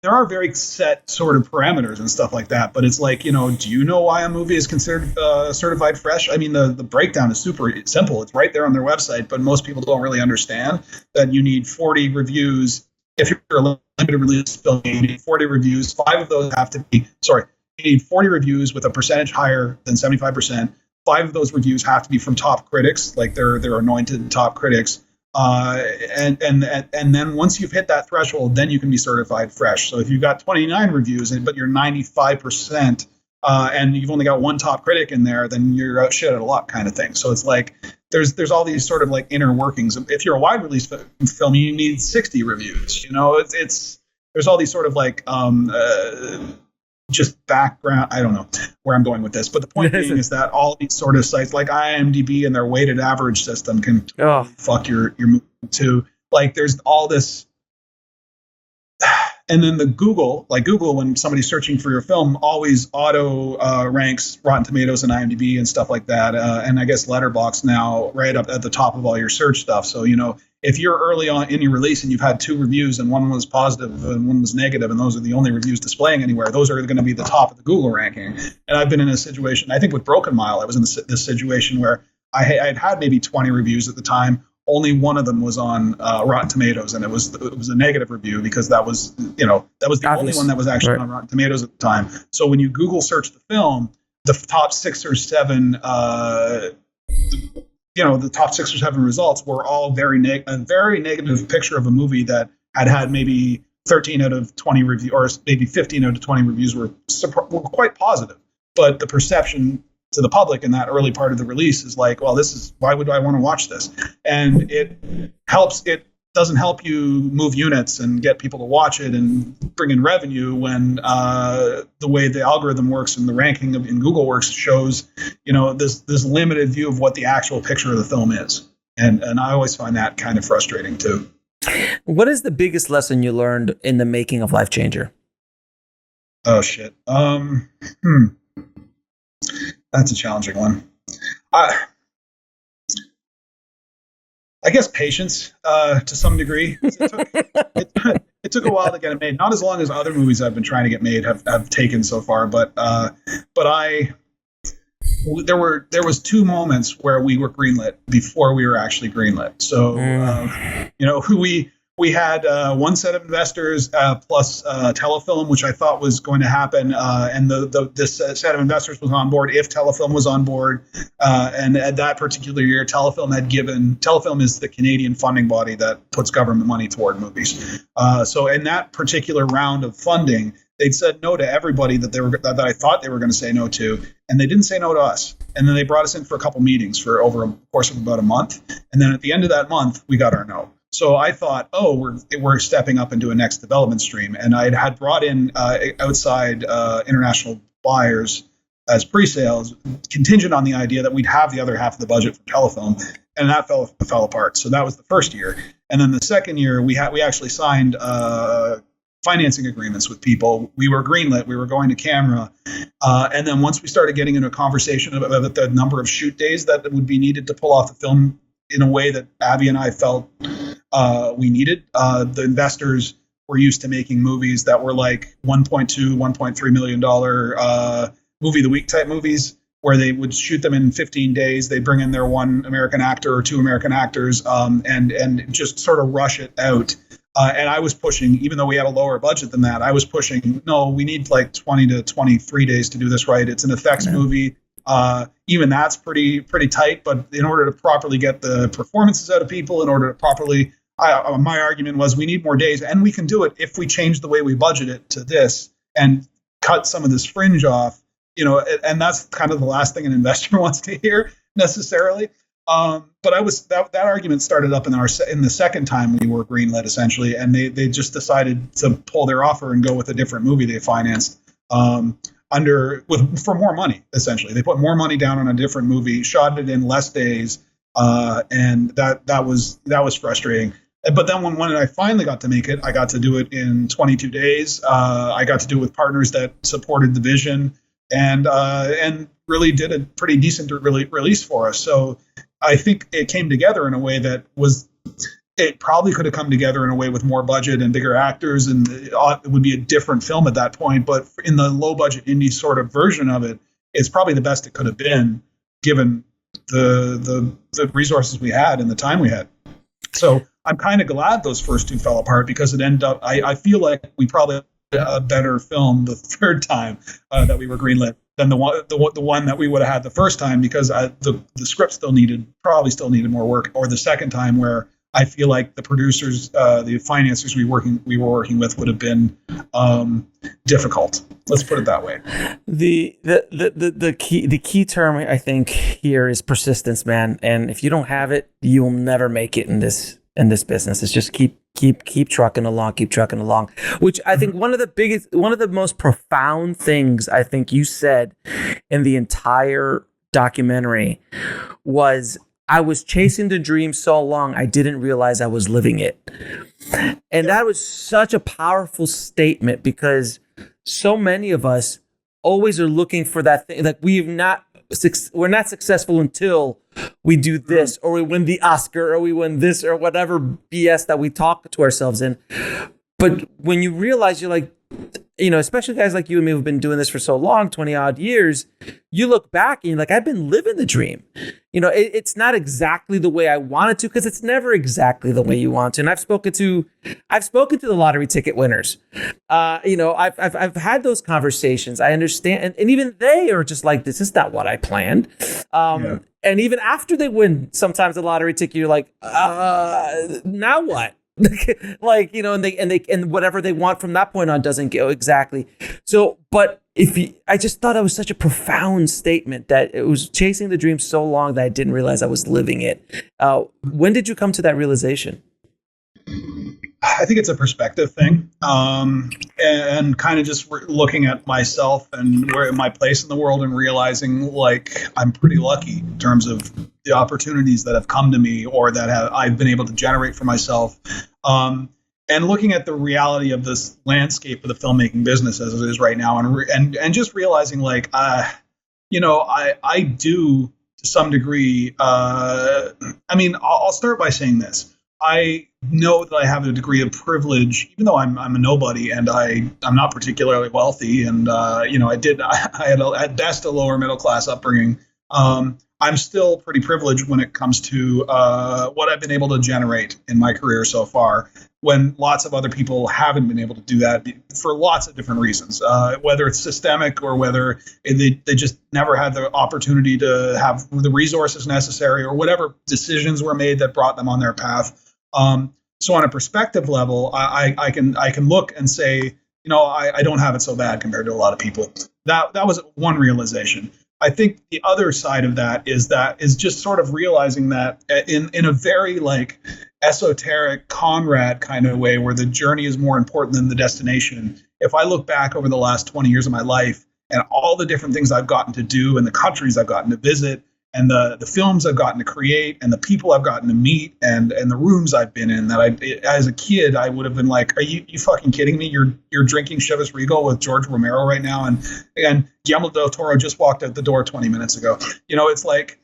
there are very set sort of parameters and stuff like that. But it's like, do you know why a movie is considered certified fresh? I mean, the breakdown is super simple. It's right there on their website, but most people don't really understand that you need 40 reviews. If you're a limited release film, you need 40 reviews. 5 of those have to be, you need 40 reviews with a percentage higher than 75%. 5 of those reviews have to be from top critics, like they're anointed top critics. And then once you've hit that threshold, then you can be certified fresh. So if you've got 29 reviews, but you're 95%, and you've only got 1 top critic in there, then you're out shit out of luck kind of thing. So it's like there's all these sort of like inner workings. If you're a wide release film, you need 60 reviews. It's there's all these sort of like just background. I don't know where I'm going with this, but the point being is that all these sort of sites like IMDb and their weighted average system can fuck your movie too. Like there's all this, and then the Google, when somebody's searching for your film, always auto ranks Rotten Tomatoes and IMDb and stuff like that, and I guess Letterboxd now right up at the top of all your search stuff. So if you're early on in your release and you've had 2 reviews and one was positive and one was negative, and those are the only reviews displaying anywhere, those are going to be the top of the Google ranking. And I've been in a situation, I think with Broken Mile, I was in this situation where I had maybe 20 reviews at the time. Only one of them was on Rotten Tomatoes, and it was a negative review because that was the only one that was actually on Rotten Tomatoes at the time. So when you Google search the film, the top 6 or 7 the top 6 or 7 results were all a very negative picture of a movie that had maybe 13 out of 20 reviews, or maybe 15 out of 20 reviews were quite positive. But the perception to the public in that early part of the release is like, well, why would I want to watch this? And it doesn't help you move units and get people to watch it and bring in revenue when the way the algorithm works and the ranking in Google works shows, this limited view of what the actual picture of the film is. And I always find that kind of frustrating too. What is the biggest lesson you learned in the making of Lifechanger? Oh shit. That's a challenging one. I guess patience, to some degree. It took a while to get it made. Not as long as other movies I've been trying to get made have taken so far, but there was 2 moments where we were greenlit before we were actually greenlit. So we had 1 set of investors plus Telefilm, which I thought was going to happen, and this set of investors was on board if Telefilm was on board. And at that particular year, Telefilm is the Canadian funding body that puts government money toward movies. So in that particular round of funding, they'd said no to everybody that I thought they were going to say no to, and they didn't say no to us. And then they brought us in for a couple meetings for over a course of about a month, and then at the end of that month, we got our no. So I thought, we're stepping up into a next development stream. And I had brought in outside international buyers as pre-sales, contingent on the idea that we'd have the other half of the budget for Telefilm, and that fell apart. So that was the first year. And then the second year, we actually signed financing agreements with people. We were greenlit. We were going to camera. And then once we started getting into a conversation about the number of shoot days that would be needed to pull off the film in a way that Abby and I felt we needed. The investors were used to making movies that were like 1.2, 1.3 million dollar movie of the week type movies, where they would shoot them in 15 days. They bring in their one American actor or two American actors, and just sort of rush it out. And I was pushing, even though we had a lower budget than that, I was pushing, no, we need like 20 to 23 days to do this right. It's an effects movie. Even that's pretty tight. But in order to properly get the performances out of people, in order to properly, my argument was we need more days, and we can do it if we change the way we budget it to this and cut some of this fringe off. And that's kind of the last thing an investor wants to hear necessarily. But that argument started up in the second time we were greenlit essentially, and they just decided to pull their offer and go with a different movie they financed for more money. Essentially, they put more money down on a different movie, shot it in less days, and that was frustrating. But then when I finally got to make it, I got to do it in 22 days. I got to do it with partners that supported the vision and really did a pretty decent release for us. So I think it came together in a way that it probably could have come together in a way with more budget and bigger actors, and it would be a different film at that point. But in the low budget indie sort of version of it, it's probably the best it could have been given the resources we had and the time we had. So I'm kind of glad those first two fell apart, because it ended up, I feel like we probably had a better film the third time that we were greenlit than the one that we would have had the first time, because the script probably still needed more work, or the second time where I feel like the producers, the financiers we were working with would have been difficult. Let's put it that way. The key term I think here is persistence, man. And if you don't have it, you will never make it in this business. It's just keep trucking along, which I think one of the most profound things I think you said in the entire documentary was, I was chasing the dream so long I didn't realize I was living it. And that was such a powerful statement, because so many of us always are looking for that thing. Like we're not successful until we do this, or we win the Oscar, or we win this, or whatever BS that we talk to ourselves in. But when you realize, you're like, especially guys like you and me who've been doing this for so long, 20 odd years, you look back and you're like, I've been living the dream. It's not exactly the way I wanted to, because it's never exactly the way you want to. And I've spoken to the lottery ticket winners. I've had those conversations. I understand. And even they are just like, this is not what I planned. And even after they win, sometimes the lottery ticket, you're like, now what? And whatever they want from that point on doesn't go exactly. So, but I just thought it was such a profound statement, that it was chasing the dream so long that I didn't realize I was living it. When did you come to that realization? I think it's a perspective thing, and kind of just looking at myself and where my place in the world, and realizing like I'm pretty lucky in terms of the opportunities that have come to me, or that I've been able to generate for myself, and looking at the reality of this landscape of the filmmaking business as it is right now, and just realizing like I do to some degree. I'll start by saying this. I know that I have a degree of privilege, even though I'm a nobody, and I'm not particularly wealthy, and I had at best a lower middle class upbringing. I'm still pretty privileged when it comes to what I've been able to generate in my career so far, when lots of other people haven't been able to do that for lots of different reasons, whether it's systemic or whether they just never had the opportunity to have the resources necessary, or whatever decisions were made that brought them on their path. So on a perspective level, I can look and say, I don't have it so bad compared to a lot of people. That was one realization. I think the other side of that is just sort of realizing that in a very like esoteric Conrad kind of way, where the journey is more important than the destination. If I look back over the last 20 years of my life and all the different things I've gotten to do and the countries I've gotten to visit and the films I've gotten to create and the people I've gotten to meet and the rooms I've been in that as a kid, I would have been like, are you fucking kidding me? You're drinking Chivas Regal with George Romero right now. And Guillermo del Toro just walked out the door 20 minutes ago. It's like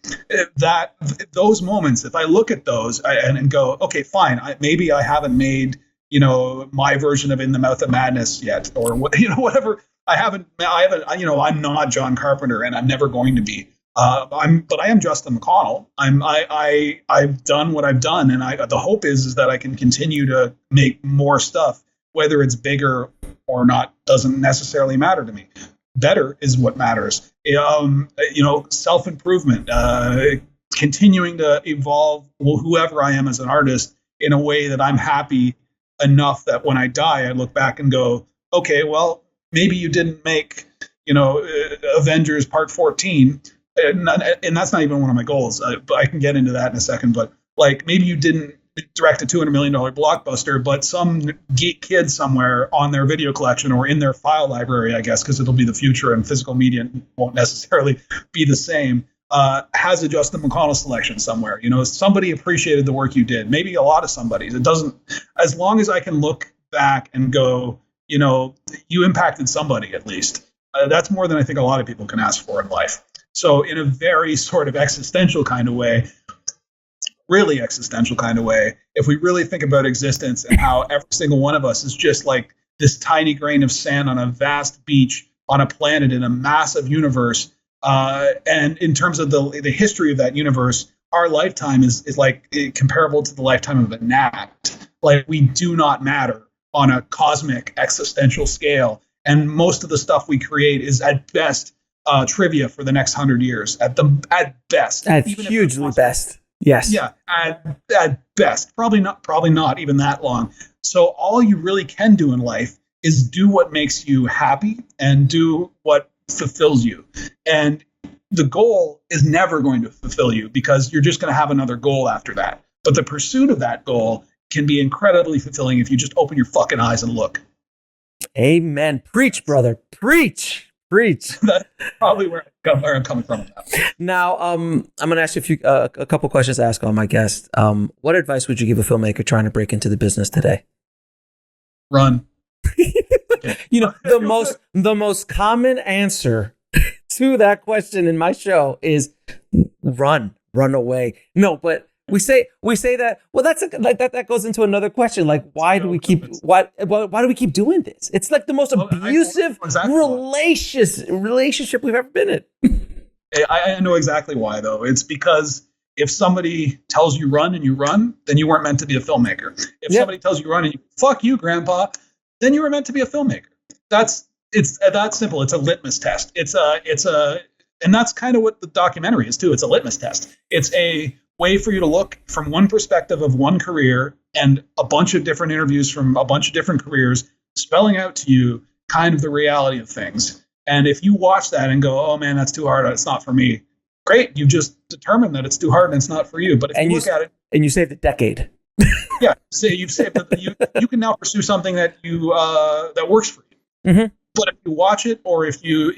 those moments, if I look at those and go, okay, fine, maybe I haven't made, my version of In the Mouth of Madness yet, or whatever. I haven't, I'm not John Carpenter, and I'm never going to be. But I am Justin McConnell. I've done what I've done, and the hope is that I can continue to make more stuff, whether it's bigger or not, doesn't necessarily matter to me. Better is what matters. Self-improvement, continuing to evolve whoever I am as an artist in a way that I'm happy enough that when I die, I look back and go, okay, well, maybe you didn't make, Avengers Part 14. And that's not even one of my goals. But I can get into that in a second. But like, maybe you didn't direct a $200 million blockbuster, but some geek kid somewhere on their video collection or in their file library, I guess, because it'll be the future and physical media won't necessarily be the same, has a Justin McConnell selection somewhere. Somebody appreciated the work you did. Maybe a lot of somebody's. It doesn't, as long as I can look back and go, you impacted somebody at least. That's more than I think a lot of people can ask for in life. So in a very sort of existential kind of way, really existential kind of way, if we really think about existence and how every single one of us is just like this tiny grain of sand on a vast beach on a planet in a massive universe, and in terms of the history of that universe, our lifetime is like comparable to the lifetime of a gnat. Like, we do not matter on a cosmic existential scale. And most of the stuff we create is at best trivia for the next 100 years at best. At hugely best. Yes. Yeah. At best, probably not even that long. So all you really can do in life is do what makes you happy and do what fulfills you. And the goal is never going to fulfill you because you're just going to have another goal after that. But the pursuit of that goal can be incredibly fulfilling if you just open your fucking eyes and look. Amen. Preach, brother. Preach. That's probably where I'm coming from. Now, I'm going to ask you a couple questions to ask all my guests. What advice would you give a filmmaker trying to break into the business today? Run. The most common answer to that question in my show is run away. No, but we say that. Well, that goes into another question. Like, why do we keep doing this? It's like the most abusive relationship we've ever been in. I know exactly why, though. It's because if somebody tells you run and you run, then you weren't meant to be a filmmaker. If somebody tells you run and you fuck you, grandpa, then you were meant to be a filmmaker. It's that simple. It's a litmus test. And that's kind of what the documentary is too. It's a litmus test. It's a way for you to look from one perspective of one career and a bunch of different interviews from a bunch of different careers, spelling out to you kind of the reality of things. And if you watch that and go, oh man, that's too hard, it's not for me. Great. You've just determined that it's too hard and it's not for you. But if you look at it and you saved a decade. Yeah. Say you've saved you can now pursue something that that works for you. Mm-hmm. But if you watch it, or if you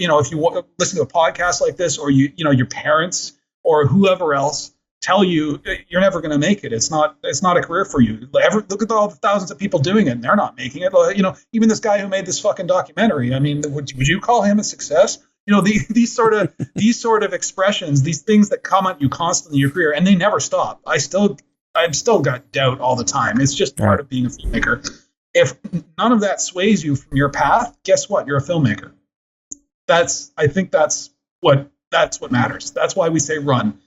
listen to a podcast like this, or your parents or whoever else tell you you're never going to make it, it's not a career for you. Look at all the thousands of people doing it, and they're not making it. Even this guy who made this fucking documentary. I mean, would you call him a success? These sort of expressions, these things that come at you constantly in your career, and they never stop. I've still got doubt all the time. It's just part of being a filmmaker. If none of that sways you from your path, guess what? You're a filmmaker. I think that's what matters. That's why we say run.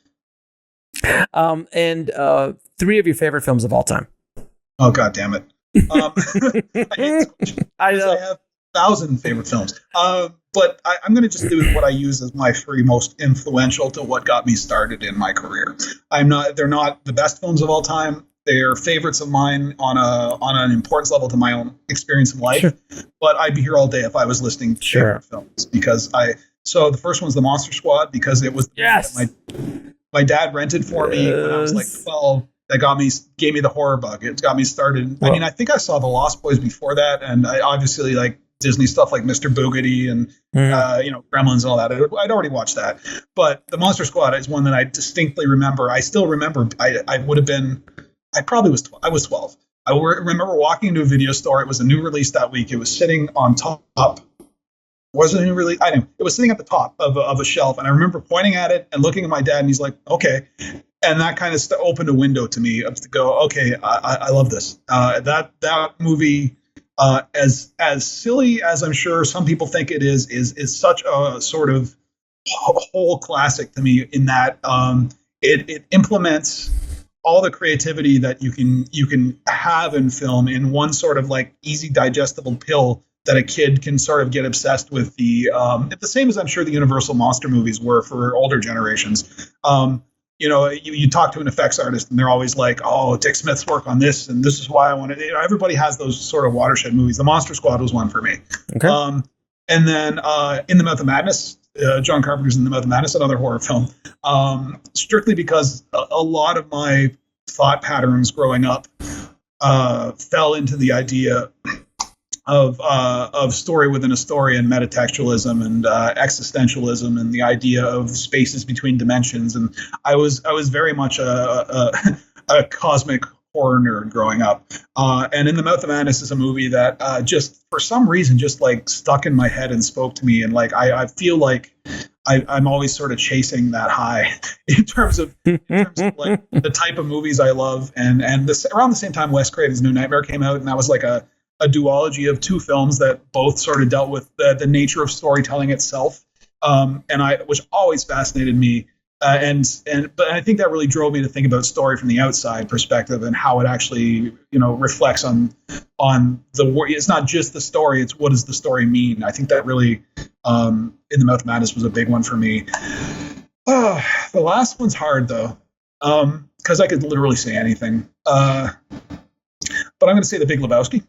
And 3 of your favorite films of all time. Oh, God damn it. I have 1,000 favorite films. But I'm going to just do what I use as my 3 most influential to what got me started in my career. They're not the best films of all time. They're favorites of mine on an importance level to my own experience in life. Sure. But I'd be here all day if I was listing favorite films, because so the first one's The Monster Squad, because it was my dad rented for me when I was like 12. That gave me the horror bug. It got me started. I mean, I think I saw The Lost Boys before that, and I obviously Disney stuff like Mr. Boogedy and Gremlins and all that. I'd already watched that, but the Monster Squad is one that I distinctly remember. I still remember. I would have been. I probably was. I was 12. I remember walking into a video store. It was a new release that week. It was sitting on top. Wasn't a new release. I know it was sitting at the top of a shelf, and I remember pointing at it and looking at my dad, and he's like, "Okay." And that kind of opened a window to me to go, okay, I love this. That movie, as silly as I'm sure some people think it is such a sort of whole classic to me in that it implements all the creativity that you can have in film in one sort of like easy digestible pill that a kid can sort of get obsessed with. The same as I'm sure the Universal monster movies were for older generations. You talk to an effects artist and they're always like, oh, Dick Smith's work on this, and this is why I want it. Everybody has those sort of watershed movies. The Monster Squad was one for me. Okay. And then In the Mouth of Madness, John Carpenter's In the Mouth of Madness, another horror film, strictly because a lot of my thought patterns growing up fell into the idea of story within a story and metatextualism and existentialism and the idea of spaces between dimensions. And I was very much a cosmic horror nerd growing up. And In the Mouth of Madness is a movie that just for some reason just like stuck in my head and spoke to me. And like I feel like I'm always sort of chasing that high in terms of like the type of movies I love. And around the same time Wes Craven's New Nightmare came out, and that was like a duology of two films that both sort of dealt with the nature of storytelling itself, which always fascinated me. But I think that really drove me to think about story from the outside perspective and how it actually, reflects on the world. It's not just the story; it's what does the story mean. I think that really, In the Mouth of Madness was a big one for me. The last one's hard though, because I could literally say anything. But I'm going to say The Big Lebowski.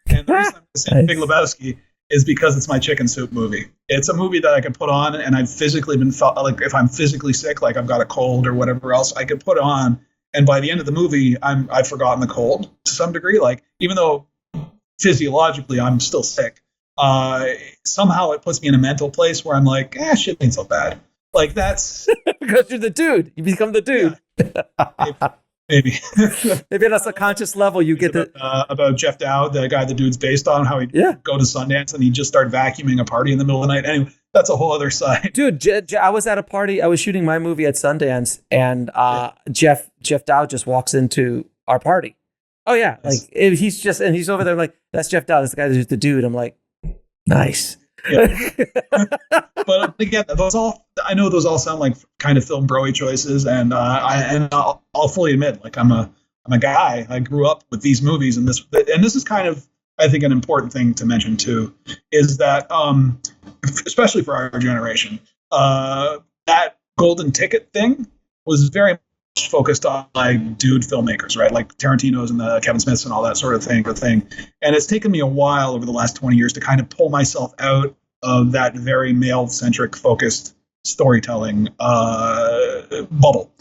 And the reason I'm going to say Big Lebowski is because it's my chicken soup movie. It's a movie that I can put on, and I've physically been felt like if I'm physically sick, like I've got a cold or whatever else, I could put it on, and by the end of the movie, I've forgotten the cold to some degree. Like even though physiologically I'm still sick, somehow it puts me in a mental place where I'm like, shit ain't so bad. Like that's because you're the dude. You become the dude. Yeah. Maybe. Maybe on a subconscious level, you get about Jeff Dowd, the guy the dude's based on, how he'd go to Sundance and he'd just start vacuuming a party in the middle of the night. Anyway, that's a whole other side. Dude, I was at a party. I was shooting my movie at Sundance, and Jeff Dowd just walks into our party. Oh yeah, nice. Like he's over there like, that's Jeff Dowd. That's the guy who's the dude. I'm like, nice. Yeah. But again, I know those all sound like kind of film bro-y choices, and I'll fully admit, like I'm a guy. I grew up with these movies, and this is kind of, I think, an important thing to mention too, is that especially for our generation, that golden ticket thing was very much focused on like dude filmmakers, right? Like Tarantino's and the Kevin Smiths and all that sort of thing. And it's taken me a while over the last 20 years to kind of pull myself out of that very male-centric focused storytelling bubble,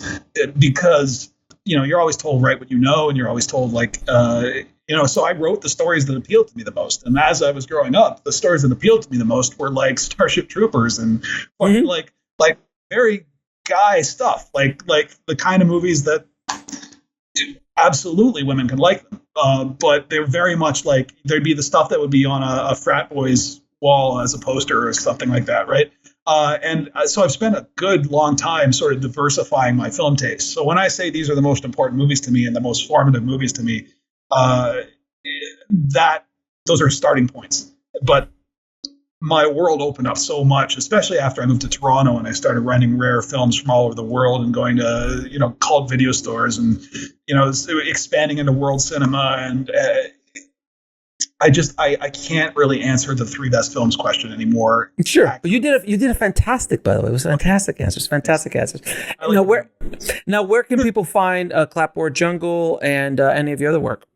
because you're always told write what you know, and you're always told like so I wrote the stories that appealed to me the most, and as I was growing up, the stories that appealed to me the most were like Starship Troopers and like very guy stuff, like the kind of movies that absolutely women can like them, but they're very much like there'd be the stuff that would be on a frat boy's wall as a poster or something like that, right? So I've spent a good long time sort of diversifying my film tastes. So when I say these are the most important movies to me and the most formative movies to me, those are starting points. But my world opened up so much, especially after I moved to Toronto and I started renting rare films from all over the world and going to cult video stores and expanding into world cinema, and I can't really answer the three best films question anymore. Sure, but you did a fantastic, by the way. It was fantastic answers. Fantastic answers. Where can people find Clapboard Jungle and any of your other work?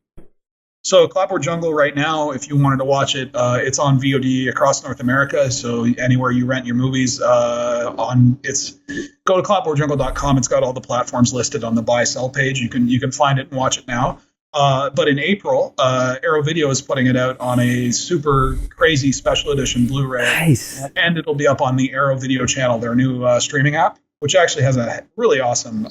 So Clapboard Jungle right now, if you wanted to watch it, it's on VOD across North America. So anywhere you rent your movies, go to clapboardjungle.com. It's got all the platforms listed on the buy sell page. You can find it and watch it now. But in April, Arrow Video is putting it out on a super crazy special edition Blu-ray. Nice. And it'll be up on the Arrow Video channel, their new streaming app, which actually has a really awesome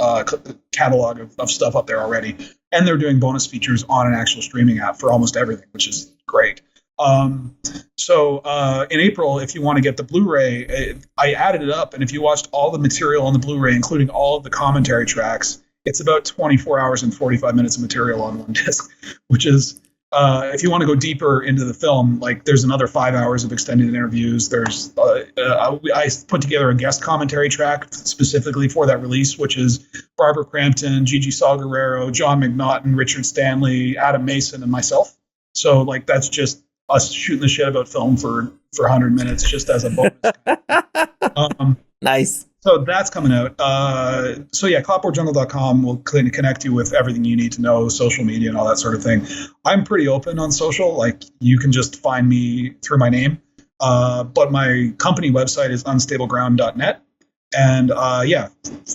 catalog of stuff up there already. And they're doing bonus features on an actual streaming app for almost everything, which is great. So in April, if you want to get the Blu-ray, I added it up. And if you watched all the material on the Blu-ray, including all of the commentary tracks, it's about 24 hours and 45 minutes of material on one disc, which is, if you want to go deeper into the film, like there's another 5 hours of extended interviews. There's, I put together a guest commentary track specifically for that release, which is Barbara Crampton, Gigi Saul-Guerrero, John McNaughton, Richard Stanley, Adam Mason, and myself. So like, that's just us shooting the shit about film for 100 minutes, just as a bonus. Nice. So that's coming out. So yeah, clapboardjungle.com will connect you with everything you need to know, social media and all that sort of thing. I'm pretty open on social. Like you can just find me through my name. But my company website is unstableground.net. And yeah,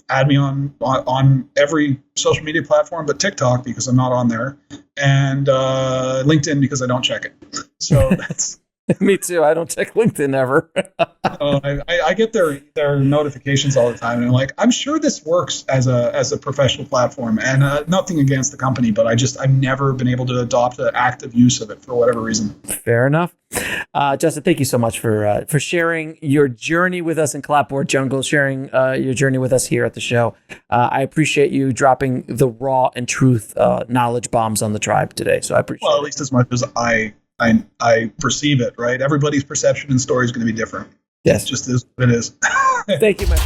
add me on every social media platform but TikTok because I'm not on there, and LinkedIn because I don't check it. So that's Me too. I don't check LinkedIn ever. I get their notifications all the time, and I'm like, I'm sure this works as a professional platform, and nothing against the company, but I've never been able to adopt an active use of it for whatever reason. Fair enough. Justin, thank you so much for sharing your journey with us in Clapboard Jungle, sharing your journey with us here at the show. I appreciate you dropping the raw and truth knowledge bombs on the tribe today. So I appreciate it. At least as much as I perceive it, right? Everybody's perception and story is going to be different. Yes. It just is what it is. Thank you, man.